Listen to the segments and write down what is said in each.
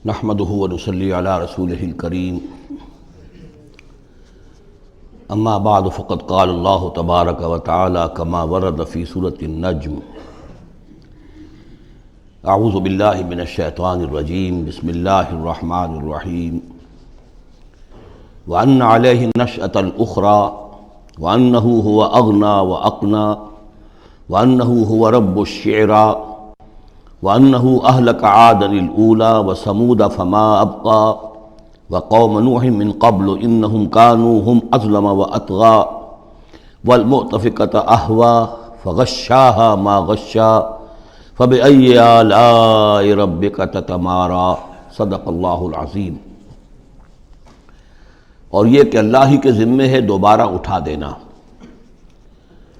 نحمده ونصلي على رسوله الكريم اما بعد فقد قال الله تبارك وتعالى كما ورد في سورة النجم اعوذ بالله من الشيطان الرجيم بسم الله الرحمن الرحيم وأن عليه النشأة الأخرى وأنه هو أغنى وأقنى وأنه هو رب الشعرى وأنه أهلك عادا الأولى وثمود فما أبقى وقوم نوح من قبل إنهم كانوا هم أظلم وأطغى والمؤتفكة أهوى فغشاها ما غشا فبأي آلاء ربك تتمارى صدق اللہ العظیم۔ اور یہ کہ اللہ ہی کے ذمے ہے دوبارہ اٹھا دینا،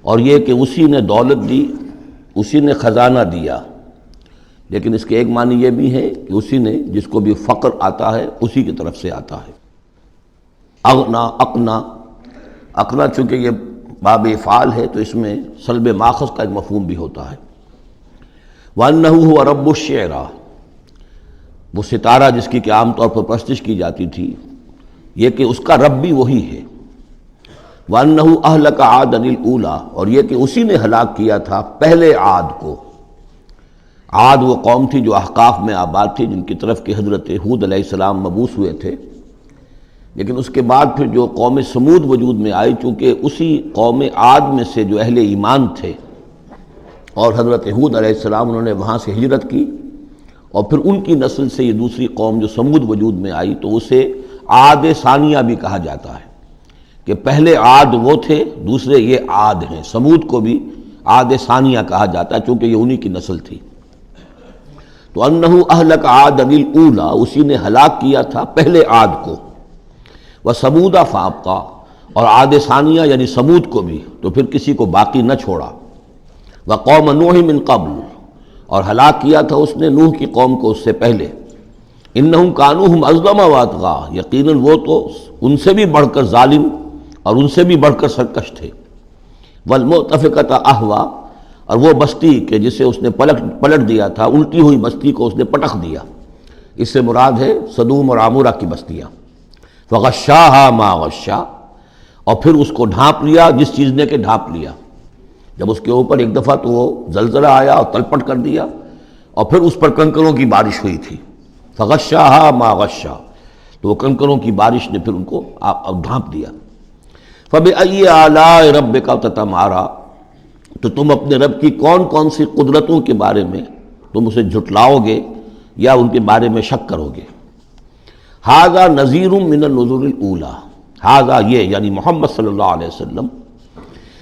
اور یہ کہ اسی نے دولت دی، اسی نے خزانہ دیا، لیکن اس کے ایک معنی یہ بھی ہے کہ اسی نے جس کو بھی فقر آتا ہے اسی کی طرف سے آتا ہے۔ اغنا اقنا چونکہ یہ باب افعال ہے تو اس میں سلب ماخذ کا ایک مفہوم بھی ہوتا ہے۔ وَأَنَّهُ هُوَ رَبُّ الشِّعْرَى، وہ ستارہ جس کی کہ عام طور پر پرستش کی جاتی تھی، یہ کہ اس کا رب بھی وہی ہے۔ وَأَنَّهُ أَهْلَكَ عَادًا الْأُولَى، اور یہ کہ اسی نے ہلاک کیا تھا پہلے عاد کو۔ عاد وہ قوم تھی جو احقاف میں آباد تھی، جن کی طرف کہ حضرت ہود علیہ السلام مبعوث ہوئے تھے، لیکن اس کے بعد پھر جو قوم سمود وجود میں آئی، چونکہ اسی قوم عاد میں سے جو اہل ایمان تھے اور حضرت ہود علیہ السلام انہوں نے وہاں سے ہجرت کی، اور پھر ان کی نسل سے یہ دوسری قوم جو سمود وجود میں آئی، تو اسے عاد ثانیہ بھی کہا جاتا ہے کہ پہلے عاد وہ تھے، دوسرے یہ عاد ہیں۔ سمود کو بھی عاد ثانیہ کہا جاتا ہے چونکہ یہ انہی کی نسل تھی۔ تو انہو اہلک عاد الاولی، اسی نے ہلاک کیا تھا پہلے عاد کو۔ وثمود فابقی، اور عاد ثانیہ یعنی سمود کو بھی تو پھر کسی کو باقی نہ چھوڑا۔ وقوم نوح من قبل، اور ہلاک کیا تھا اس نے نوح کی قوم کو اس سے پہلے۔ انہم کانوا ہم اظلم واطغی، یقیناً وہ تو ان سے بھی بڑھ کر ظالم اور ان سے بھی بڑھ کر سرکش تھے۔ والمؤتفکۃ اہویٰ، اور وہ بستی کہ جسے اس نے پلٹ دیا تھا، الٹی ہوئی بستی کو اس نے پٹخ دیا، اس سے مراد ہے سدوم اور عمورہ کی بستیاں۔ فغشاها ما غشا، اور پھر اس کو ڈھانپ لیا جس چیز نے کہ ڈھانپ لیا۔ جب اس کے اوپر ایک دفعہ تو وہ زلزلہ آیا اور تلپٹ کر دیا، اور پھر اس پر کنکروں کی بارش ہوئی تھی۔ فغشاها ما غشا، تو وہ کنکروں کی بارش نے پھر ان کو ڈھانپ دیا۔ فبأي آلاء ربك تتمارى، تو تم اپنے رب کی کون کون سی قدرتوں کے بارے میں تم اسے جھٹلاؤ گے یا ان کے بارے میں شک کرو گے۔ ھذا نذیر من النذر الاولی، ھذا یہ یعنی محمد صلی اللہ علیہ وسلم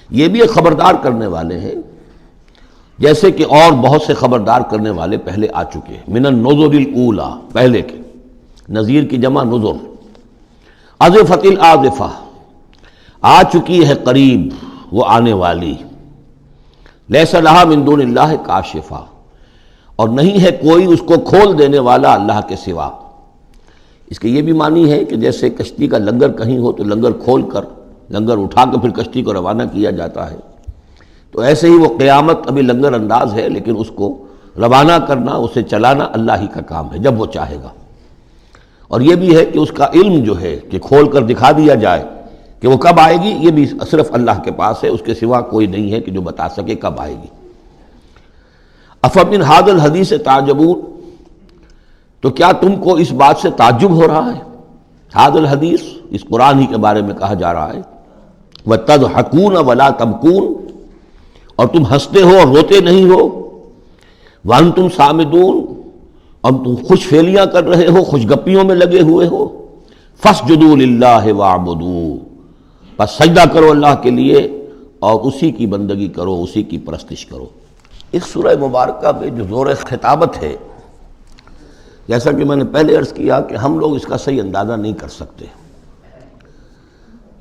یہ بھی ایک خبردار کرنے والے ہیں، جیسے کہ اور بہت سے خبردار کرنے والے پہلے آ چکے ہیں۔ من النذر الاولی، پہلے کے، نذیر کی جمع نذر۔ ازفت الازفہ، آ چکی ہے قریب وہ آنے والی۔ لیس لہا من دون اللہ کاشفہ، اور نہیں ہے کوئی اس کو کھول دینے والا اللہ کے سوا۔ اس کے یہ بھی معنی ہے کہ جیسے کشتی کا لنگر کہیں ہو تو لنگر کھول کر، لنگر اٹھا کر پھر کشتی کو روانہ کیا جاتا ہے، تو ایسے ہی وہ قیامت ابھی لنگر انداز ہے، لیکن اس کو روانہ کرنا، اسے چلانا اللہ ہی کا کام ہے جب وہ چاہے گا۔ اور یہ بھی ہے کہ اس کا علم جو ہے کہ کھول کر دکھا دیا جائے کہ وہ کب آئے گی، یہ بھی صرف اللہ کے پاس ہے، اس کے سوا کوئی نہیں ہے کہ جو بتا سکے کب آئے گی۔ افمن ھذا الحدیث تعجبون، تو کیا تم کو اس بات سے تعجب ہو رہا ہے؟ ھذا الحدیث، اس قرآن ہی کے بارے میں کہا جا رہا ہے۔ وتضحکون ولا تبکون، اور تم ہنستے ہو اور روتے نہیں ہو۔ وانتم صامدون، اور تم خوش فیلیاں کر رہے ہو، خوش گپیوں میں لگے ہوئے ہو۔ فاسجدوا للہ واعبدوا، بس سجدہ کرو اللہ کے لیے اور اسی کی بندگی کرو، اسی کی پرستش کرو۔ اس سورہ مبارکہ میں جو زور خطابت ہے، جیسا کہ میں نے پہلے عرض کیا کہ ہم لوگ اس کا صحیح اندازہ نہیں کر سکتے۔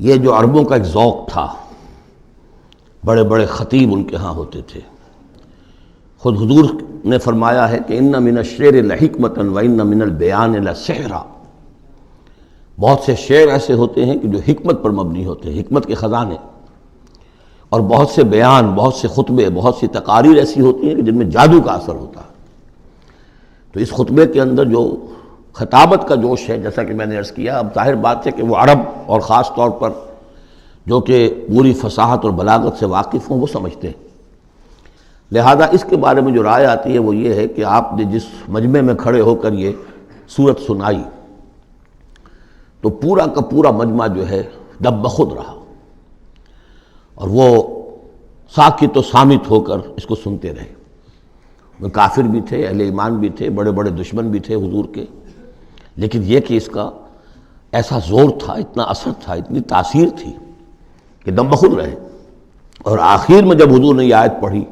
یہ جو عربوں کا ایک ذوق تھا، بڑے بڑے خطیب ان کے ہاں ہوتے تھے۔ خود حضور نے فرمایا ہے کہ ان من الشعر لحکمۃ وان من البیان لسحرا، بہت سے شعر ایسے ہوتے ہیں کہ جو حکمت پر مبنی ہوتے ہیں، حکمت کے خزانے، اور بہت سے بیان، بہت سے خطبے، بہت سی تقاریر ایسی ہوتی ہیں کہ جن میں جادو کا اثر ہوتا ہے۔ تو اس خطبے کے اندر جو خطابت کا جوش ہے، جیسا کہ میں نے عرض کیا. اب ظاہر بات ہے کہ وہ عرب اور خاص طور پر جو کہ پوری فصاحت اور بلاغت سے واقف ہوں وہ سمجھتے ہیں. لہذا اس کے بارے میں جو رائے آتی ہے وہ یہ ہے کہ آپ نے جس مجمع میں کھڑے ہو کر یہ صورت سنائی تو پورا کا پورا مجمع جو ہے دب بخود رہا، اور وہ ساکت و صامت ہو کر اس کو سنتے رہے. وہ کافر بھی تھے، اہل ایمان بھی تھے، بڑے بڑے دشمن بھی تھے حضور کے، لیکن یہ کہ اس کا ایسا زور تھا، اتنا اثر تھا، اتنی تاثیر تھی کہ دم بخود رہے. اور آخر میں جب حضور نے یہ آیت پڑھی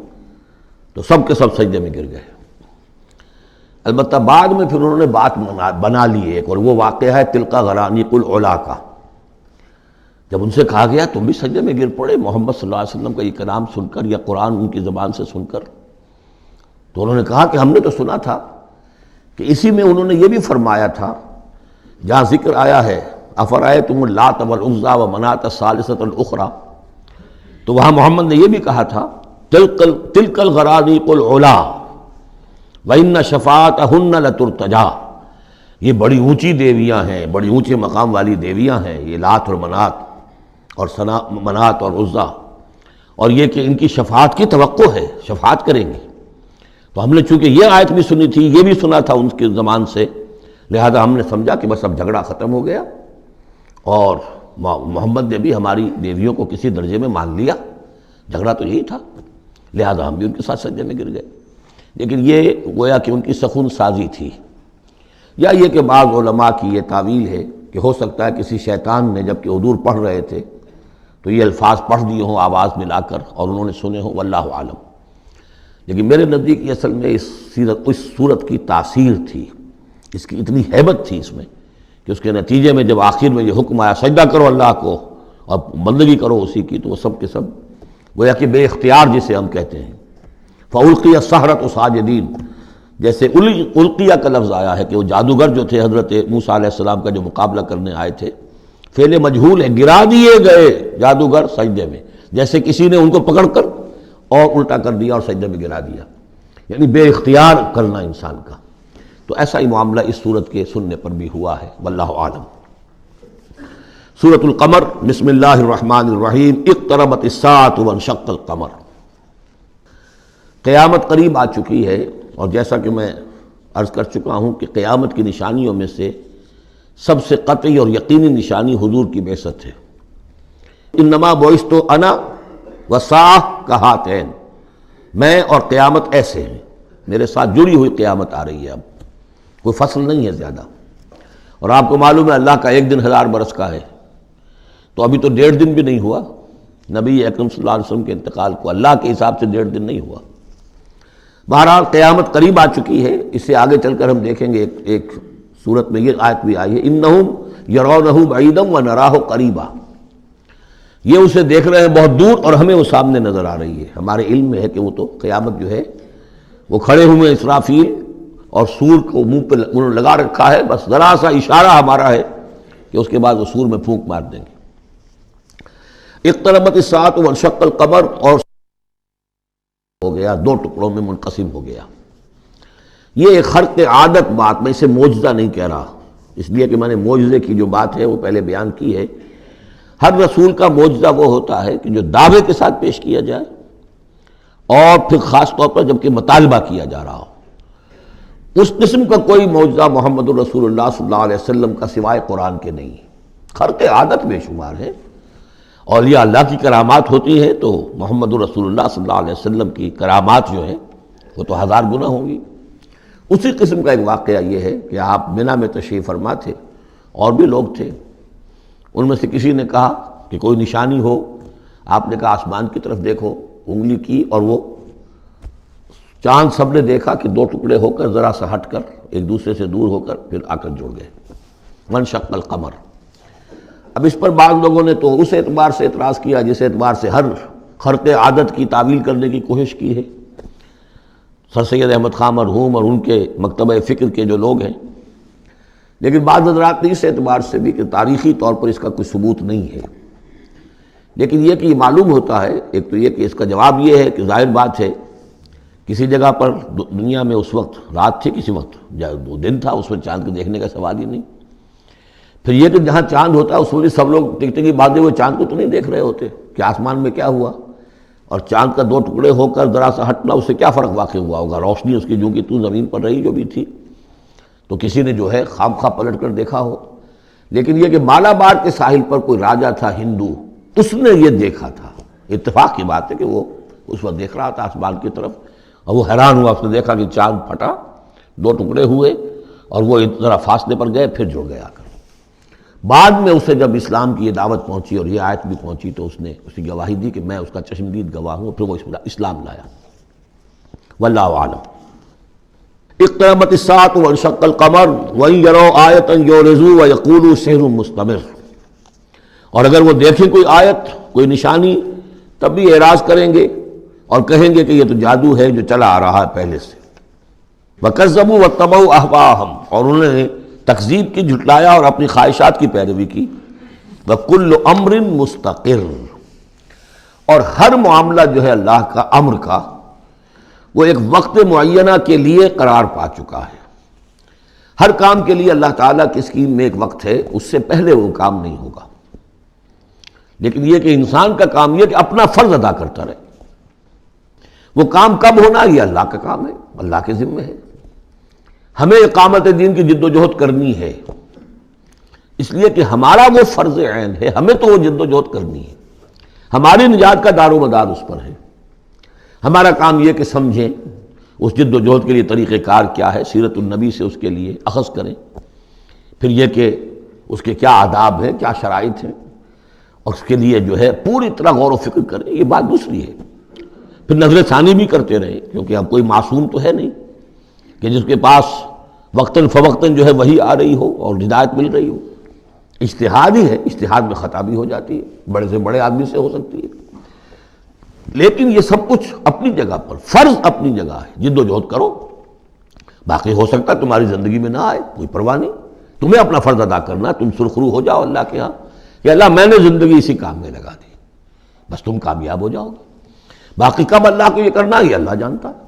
تو سب کے سب سجدے میں گر گئے. البتہ بعد میں پھر انہوں نے بات بنا لی ایک، اور وہ واقعہ ہے تلقا غرانیق العلا کا. جب ان سے کہا گیا تم بھی سجدے میں گر پڑے محمد صلی اللہ علیہ وسلم کا یہ کلام سن کر یا قرآن ان کی زبان سے سن کر، تو انہوں نے کہا کہ ہم نے تو سنا تھا کہ اسی میں انہوں نے یہ بھی فرمایا تھا جہاں ذکر آیا ہے افرأیتم اللات والعزی ومناۃ الثالثۃ الاخری، تو وہاں محمد نے یہ بھی کہا تھا تلک الغرانیق العلا وَإِنَّ شَفَاعَتَهُنَّ لَتُرْتَجَا، یہ بڑی اونچی دیویاں ہیں، بڑی اونچے مقام والی دیویاں ہیں یہ لات اور منات اور عزیٰ، اور یہ کہ ان کی شفاعت کی توقع ہے، شفاعت کریں گے. تو ہم نے چونکہ یہ آیت بھی سنی تھی، یہ بھی سنا تھا ان کے زمان سے، لہذا ہم نے سمجھا کہ بس اب جھگڑا ختم ہو گیا، اور محمد نے بھی ہماری دیویوں کو کسی درجے میں مان لیا، جھگڑا تو یہی تھا، لہذا ہم بھی ان کے ساتھ سجدے میں گر گئے. لیکن یہ گویا کہ ان کی سخن سازی تھی، یا یہ کہ بعض علماء کی یہ تعویل ہے کہ ہو سکتا ہے کسی شیطان نے جب کہ حضور پڑھ رہے تھے تو یہ الفاظ پڑھ دیے ہوں آواز ملا کر اور انہوں نے سنے ہوں، واللہ عالم. لیکن میرے نزدیک یہ اصل میں اس صورت کی تاثیر تھی، اس کی اتنی ہیبت تھی اس میں کہ اس کے نتیجے میں جب آخر میں یہ حکم آیا سجدہ کرو اللہ کو اور بندگی کرو اسی کی، تو وہ سب کے سب گویا کہ بے اختیار جسے ہم کہتے ہیں فَأُلْقِيَ السَّحَرَةُ سَاجِدِينَ، جیسے القیہ کا لفظ آیا ہے کہ وہ جادوگر جو تھے حضرت موسیٰ علیہ السلام کا جو مقابلہ کرنے آئے تھے، فعل مجہول ہے، گرا دیے گئے جادوگر سجدے میں، جیسے کسی نے ان کو پکڑ کر اور الٹا کر دیا اور سجدے میں گرا دیا، یعنی بے اختیار کرنا انسان کا. تو ایسا ہی معاملہ اس سورت کے سننے پر بھی ہوا ہے، واللہ عالم. سورۃ القمر، بسم اللہ الرحمن الرحیم. اقتربت الساعۃ وانشق القمر، قیامت قریب آ چکی ہے، اور جیسا کہ میں عرض کر چکا ہوں کہ قیامت کی نشانیوں میں سے سب سے قطعی اور یقینی نشانی حضور کی بعثت ہے. انما بعثت انا والساعۃ کہاتین، میں اور قیامت ایسے ہیں، میرے ساتھ جڑی ہوئی قیامت آ رہی ہے، اب کوئی فصل نہیں ہے زیادہ. اور آپ کو معلوم ہے اللہ کا ایک دن 1000 برس کا ہے، تو ابھی تو 1.5 دن بھی نہیں ہوا نبی اکرم صلی اللہ علیہ وسلم کے انتقال کو، اللہ کے حساب سے 1.5 دن نہیں ہوا. بہرحال قیامت قریب آ چکی ہے. اس سے آگے چل کر ہم دیکھیں گے ایک صورت میں یہ آیت بھی آئی ہے انہم یرونہ بعیدا ونراہ قریبا، یہ اسے دیکھ رہے ہیں بہت دور اور ہمیں وہ سامنے نظر آ رہی ہے. ہمارے علم میں ہے کہ وہ تو قیامت جو ہے وہ کھڑے ہوئے اسرافیل اور سور کو منہ پہ انہوں نے لگا رکھا ہے، بس ذرا سا اشارہ ہمارا ہے کہ اس کے بعد وہ سور میں پھونک مار دیں گے. اقتربت الساعۃ وانشق القمر، اور ہو گیا، 2 ٹکڑوں میں منقسم ہو گیا. یہ ایک خرق عادت بات، میں اسے معجزہ نہیں کہہ رہا، اس لیے کہ میں نے معجزے کی جو بات ہے وہ پہلے بیان کی ہے. ہر رسول کا معجزہ وہ ہوتا ہے کہ جو دعوے کے ساتھ پیش کیا جائے، اور پھر خاص طور پر جب کہ مطالبہ کیا جا رہا ہو. اس قسم کا کوئی معجزہ محمد الرسول اللہ صلی اللہ علیہ وسلم کا سوائے قرآن کے نہیں. خرق عادت بے شمار ہے، اولیاء اللہ کی کرامات ہوتی ہیں تو محمد الرسول اللہ صلی اللہ علیہ وسلم کی کرامات جو ہیں وہ تو 1000 گنا ہوں گی. اسی قسم کا ایک واقعہ یہ ہے کہ آپ منی میں تشریف فرما تھے، اور بھی لوگ تھے، ان میں سے کسی نے کہا کہ کوئی نشانی ہو. آپ نے کہا آسمان کی طرف دیکھو، انگلی کی اور وہ چاند سب نے دیکھا کہ 2 ٹکڑے ہو کر ذرا سا ہٹ کر ایک دوسرے سے دور ہو کر پھر آ کر جڑ گئے. وانشق القمر. اب اس پر بعض لوگوں نے تو اس اعتبار سے اعتراض کیا جس اعتبار سے ہر خرق عادت کی تعویل کرنے کی کوشش کی ہے سر سید احمد خان مرحوم اور ان کے مکتبہ فکر کے جو لوگ ہیں. لیکن بعض حضرات نے اس اعتبار سے بھی کہ تاریخی طور پر اس کا کوئی ثبوت نہیں ہے. لیکن یہ کہ یہ معلوم ہوتا ہے، ایک تو یہ کہ اس کا جواب یہ ہے کہ ظاہر بات ہے کسی جگہ پر دنیا میں اس وقت رات تھی، کسی وقت وہ دن تھا، اس میں چاند کو دیکھنے کا سوال ہی نہیں۔ پھر یہ کہ جہاں چاند ہوتا ہے اس میں سب لوگ ٹکٹکی باندھے ہوئے چاند کو تو نہیں دیکھ رہے ہوتے کہ آسمان میں کیا ہوا، اور چاند کا دو ٹکڑے ہو کر ذرا سا ہٹنا اس سے کیا فرق واقع ہوا ہوگا، روشنی اس کی جو کہ تو زمین پر رہی جو بھی تھی، تو کسی نے جو ہے خام خواہ پلٹ کر دیکھا ہو۔ لیکن یہ کہ مالابار کے ساحل پر کوئی راجا تھا ہندو، اس نے یہ دیکھا تھا، اتفاق کی بات ہے کہ وہ اس وقت دیکھ رہا تھا آسمان کی طرف، اور وہ حیران ہوا، اس نے دیکھا کہ چاند پھٹا، دو ٹکڑے ہوئے اور وہ ذرا فاصلے پر گئے، پھر جڑ گیا کر۔ بعد میں اسے جب اسلام کی یہ دعوت پہنچی اور یہ آیت بھی پہنچی تو اس نے اس کی گواہی دی کہ میں اس کا چشمدید گواہ ہوں، پھر وہ اسلام لایا۔ واللہ اعلم۔ اقتربت الساعة وانشق القمر وإن يروا آية يعرضوا ويقولوا سحر مستمر، اور اگر وہ دیکھیں کوئی آیت، کوئی نشانی، تب بھی اعراض کریں گے اور کہیں گے کہ یہ تو جادو ہے جو چلا آ رہا ہے پہلے سے۔ وَكَذَّبُوا وَاتَّبَعُوا أَهْوَاءَهُمْ، اور انہوں نے تکذیب کی، جھٹلایا اور اپنی خواہشات کی پیروی کی۔ وَكُلُّ أَمْرٍ مُسْتَقِرٌ، اور ہر معاملہ جو ہے اللہ کا امر کا وہ ایک وقت معینہ کے لیے قرار پا چکا ہے۔ ہر کام کے لیے اللہ تعالیٰ کی اسکیم میں ایک وقت ہے، اس سے پہلے وہ کام نہیں ہوگا۔ لیکن یہ کہ انسان کا کام یہ کہ اپنا فرض ادا کرتا رہے، وہ کام کب ہونا یہ اللہ کا کام ہے، اللہ کے ذمہ ہے۔ ہمیں اقامت دین کی جد و جہد کرنی ہے، اس لیے کہ ہمارا وہ فرض عین ہے، ہمیں تو وہ جد و جہد کرنی ہے، ہماری نجات کا دار و مدار اس پر ہے۔ ہمارا کام یہ کہ سمجھیں اس جد و جہد کے لیے طریقہ کار کیا ہے، سیرت النبی سے اس کے لیے اخذ کریں، پھر یہ کہ اس کے کیا آداب ہیں، کیا شرائط ہیں، اور اس کے لیے جو ہے پوری طرح غور و فکر کریں، یہ بات دوسری ہے۔ پھر نظر ثانی بھی کرتے رہیں، کیونکہ اب کوئی معصوم تو ہے نہیں کہ جس کے پاس وقتاً فوقتاً جو ہے وہی آ رہی ہو اور ہدایت مل رہی ہو۔ اجتہاد ہی ہے، اجتہاد میں خطا بھی ہو جاتی ہے، بڑے سے بڑے آدمی سے ہو سکتی ہے، لیکن یہ سب کچھ اپنی جگہ پر، فرض اپنی جگہ ہے، جد و جہد کرو۔ باقی ہو سکتا ہے تمہاری زندگی میں نہ آئے، کوئی پرواہ نہیں، تمہیں اپنا فرض ادا کرنا، تم سرخرو ہو جاؤ اللہ کے ہاں کہ اللہ میں نے زندگی اسی کام میں لگا دی، بس تم کامیاب ہو جاؤ گے۔ باقی کب اللہ کو یہ کرنا یہ اللہ جانتا ہے۔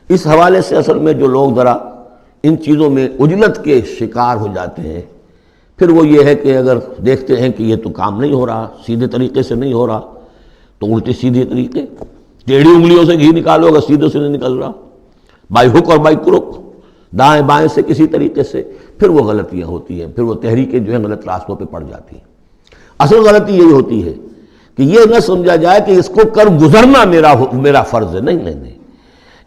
اس حوالے سے اصل میں جو لوگ ذرا ان چیزوں میں عجلت کے شکار ہو جاتے ہیں، پھر وہ یہ ہے کہ اگر دیکھتے ہیں کہ یہ تو کام نہیں ہو رہا، سیدھے طریقے سے نہیں ہو رہا، تو الٹے سیدھے طریقے، ٹیڑھی انگلیوں سے گھی نکالو اگر سیدھے سے نہیں نکل رہا، بائی ہک اور بائی کرک، دائیں بائیں سے کسی طریقے سے، پھر وہ غلطیاں ہوتی ہیں، پھر وہ تحریکیں جو ہیں غلط راستوں پہ پڑ جاتی ہیں۔ اصل غلطی یہی ہوتی ہے کہ یہ نہ سمجھا جائے کہ اس کو کر گزرنا میرا فرض ہے، نہیں نہیں نہیں،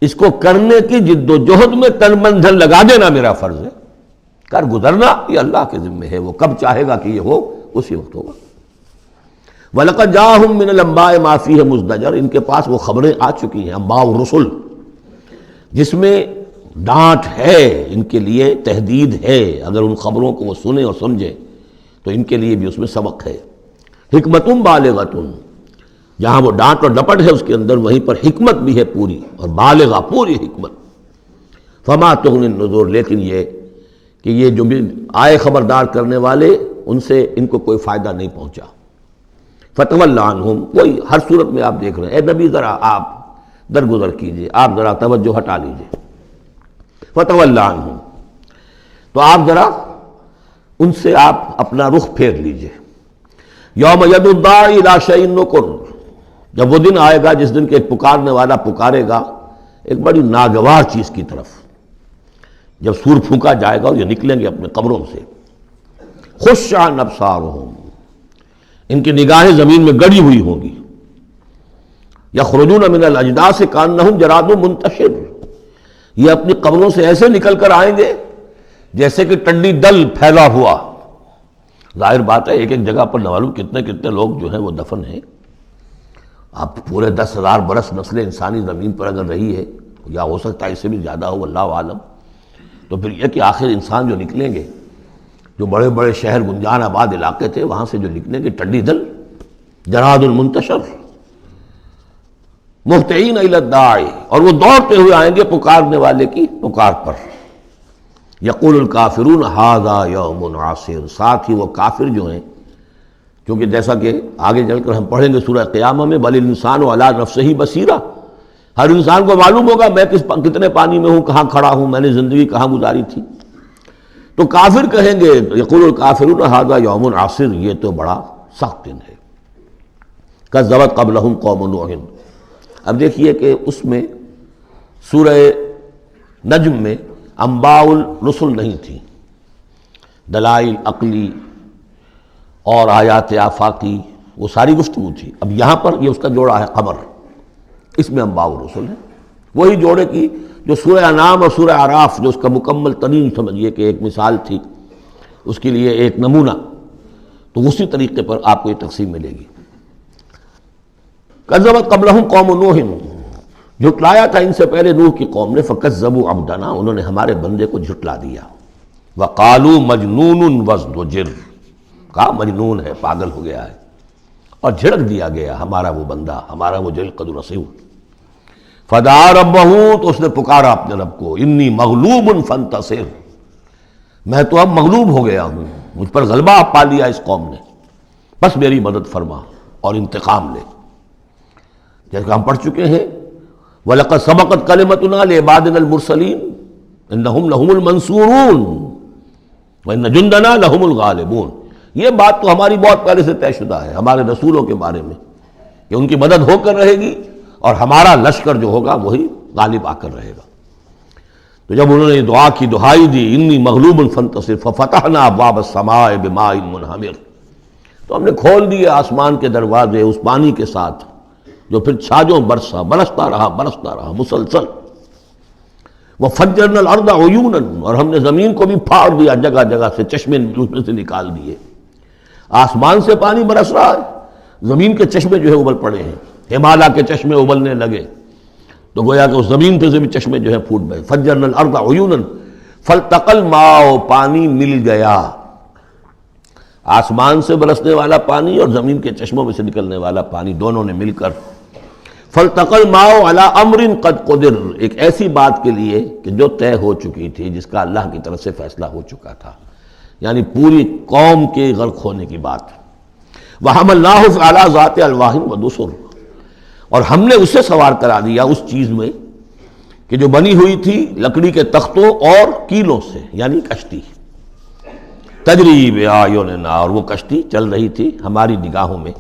اس کو کرنے کی جد و جہد میں تن من دھن لگا دینا میرا فرض ہے، کر گزرنا یہ اللہ کے ذمہ ہے، وہ کب چاہے گا کہ یہ ہو اسی وقت ہوگا۔ وَلَقَدْ جَاءَهُم مِّنَ الْأَنبَاءِ مَا فِيهِ مُزْدَجَرٌ، ان کے پاس وہ خبریں آ چکی ہیں، انباء الرسل، جس میں ڈانٹ ہے، ان کے لیے تہدید ہے، اگر ان خبروں کو وہ سنیں اور سمجھیں تو ان کے لیے بھی اس میں سبق ہے۔ حکمتٌ بالغۃ، جہاں وہ ڈانٹ اور ڈپٹ ہے اس کے اندر، وہیں پر حکمت بھی ہے پوری، اور بالغہ پوری حکمت۔ فما تغنی النذر، لیکن یہ کہ یہ جو بھی آئے خبردار کرنے والے، ان سے ان کو کوئی فائدہ نہیں پہنچا۔ فتول عنہم، وہی ہر صورت میں آپ دیکھ رہے ہیں، اے نبی ذرا آپ درگزر کیجئے، آپ ذرا توجہ ہٹا لیجئے۔ فتول عنہم، تو آپ ذرا ان سے آپ اپنا رخ پھیر لیجئے۔ یوم ید الداعی الی شیء نکر، جب وہ دن آئے گا جس دن کہ ایک پکارنے والا پکارے گا ایک بڑی ناگوار چیز کی طرف، جب سور پھونکا جائے گا اور یہ نکلیں گے اپنے قبروں سے۔ خش عن ابصارہم، ان کی نگاہیں زمین میں گڑی ہوئی ہوں گی۔ یخرجون من الاجداث کانہم جراد منتشر، یہ اپنی قبروں سے ایسے نکل کر آئیں گے جیسے کہ ٹنڈی دل پھیلا ہوا۔ ظاہر بات ہے ایک ایک جگہ پر معلوم کتنے کتنے لوگ جو ہیں وہ دفن ہیں۔ اب پورے 10,000 برس نسل انسانی زمین پر اگر رہی ہے، یا ہو سکتا ہے اس سے بھی زیادہ ہو، اللہ عالم، تو پھر یہ کہ آخر انسان جو نکلیں گے، جو بڑے بڑے شہر گنجان آباد علاقے تھے وہاں سے جو نکلیں گے ٹنڈی دل، جراد المنتشر، مہطعین الی الداعی، اور وہ دوڑتے ہوئے آئیں گے پکارنے والے کی پکار پر۔ یقول الکافرون ھذا یوم عسیر، ساتھ ہی وہ کافر جو ہیں، کیونکہ جیسا کہ آگے چل کر ہم پڑھیں گے سورہ قیامہ میں، بل الانسان علی نفسہ بصیرہ، ہر انسان کو معلوم ہوگا میں کتنے پانی میں ہوں، کہاں کھڑا ہوں، میں نے زندگی کہاں گزاری تھی۔ تو کافر کہیں گے یقول الکافرون ھذا یوم عسر، یہ تو بڑا سخت دن ہے۔ کذبت قبلہم قوم نوح، اب دیکھیے کہ اس میں سورہ نجم میں انباء الرسل نہیں تھی، دلائل عقلی اور آیات آفاقی وہ ساری گفتگو تھی۔ اب یہاں پر یہ اس کا جوڑا ہے قمر، اس میں انباء الرسل ہے، وہی جوڑے کی جو سورہ انعام اور سورہ اعراف جو اس کا مکمل ترین سمجھیے کہ ایک مثال تھی، اس کے لیے ایک نمونہ، تو اسی طریقے پر آپ کو یہ تقسیم ملے گی۔ کذبت قبلہم قوم نوح، جھٹلایا تھا ان سے پہلے نوح کی قوم نے، فکذبوا عبدنا، انہوں نے ہمارے بندے کو جھٹلا دیا، وقالوا مجنون وازدجر، کہا مجنون ہے، پاگل ہو گیا ہے، اور جھڑک دیا گیا ہمارا وہ بندہ، ہمارا وہ جل قد رسول۔ فدعا ربہ، تو اس نے پکارا اپنے رب کو، انی مغلوب فانتصر، میں تو اب مغلوب ہو گیا ہوں، مجھ پر غلبہ اب پا لیا اس قوم نے، بس میری مدد فرما اور انتقام لے۔ جیسے کہ ہم پڑھ چکے ہیں وَلَقَدْ سَبَقَتْ كَلِمَتُنَا لِعِبَادِنَا الْمُرْسَلِينَ إِنَّهُمْ لَهُمُ الْمَنْصُورُونَ وَإِنَّ جُنْدَنَا لَهُمُ الْغَالِبُونَ، یہ بات تو ہماری بہت پہلے سے طے شدہ ہے ہمارے رسولوں کے بارے میں کہ ان کی مدد ہو کر رہے گی اور ہمارا لشکر جو ہوگا وہی غالب آ کر رہے گا۔ تو جب انہوں نے دعا کی، دہائی دی، انی مغلوب فانتصر ففتحنا ابواب السماء بماء منہمر، تو ہم نے کھول دیے آسمان کے دروازے اس پانی کے ساتھ جو پھر چھاجوں برستا رہا مسلسل۔ وفجرنا الارض عیونا، اور ہم نے زمین کو بھی پھاڑ دیا جگہ جگہ سے، چشمے اس میں سے نکال دیے۔ آسمان سے پانی برس رہا ہے، زمین کے چشمے جو ہے ابل پڑے ہیں، ہمالیہ کے چشمے ابلنے لگے، تو گویا کہ اس زمین پہ سے بھی چشمے جو ہے پھوٹ گئے۔ فجرنا الارض عیونا فالتقى الماء، پانی مل گیا، آسمان سے برسنے والا پانی اور زمین کے چشموں میں سے نکلنے والا پانی دونوں نے مل کر، فالتقى الماء على امر قد قدر، ایک ایسی بات کے لیے کہ جو طے ہو چکی تھی، جس کا اللہ کی طرف سے فیصلہ ہو چکا تھا، یعنی پوری قوم کے غرق ہونے کی بات۔ وحملناه على ذات الواح ودسر، اور ہم نے اسے سوار کرا دیا اس چیز میں کہ جو بنی ہوئی تھی لکڑی کے تختوں اور کیلوں سے، یعنی کشتی، تجری بأعیننا، اور وہ کشتی چل رہی تھی ہماری نگاہوں میں،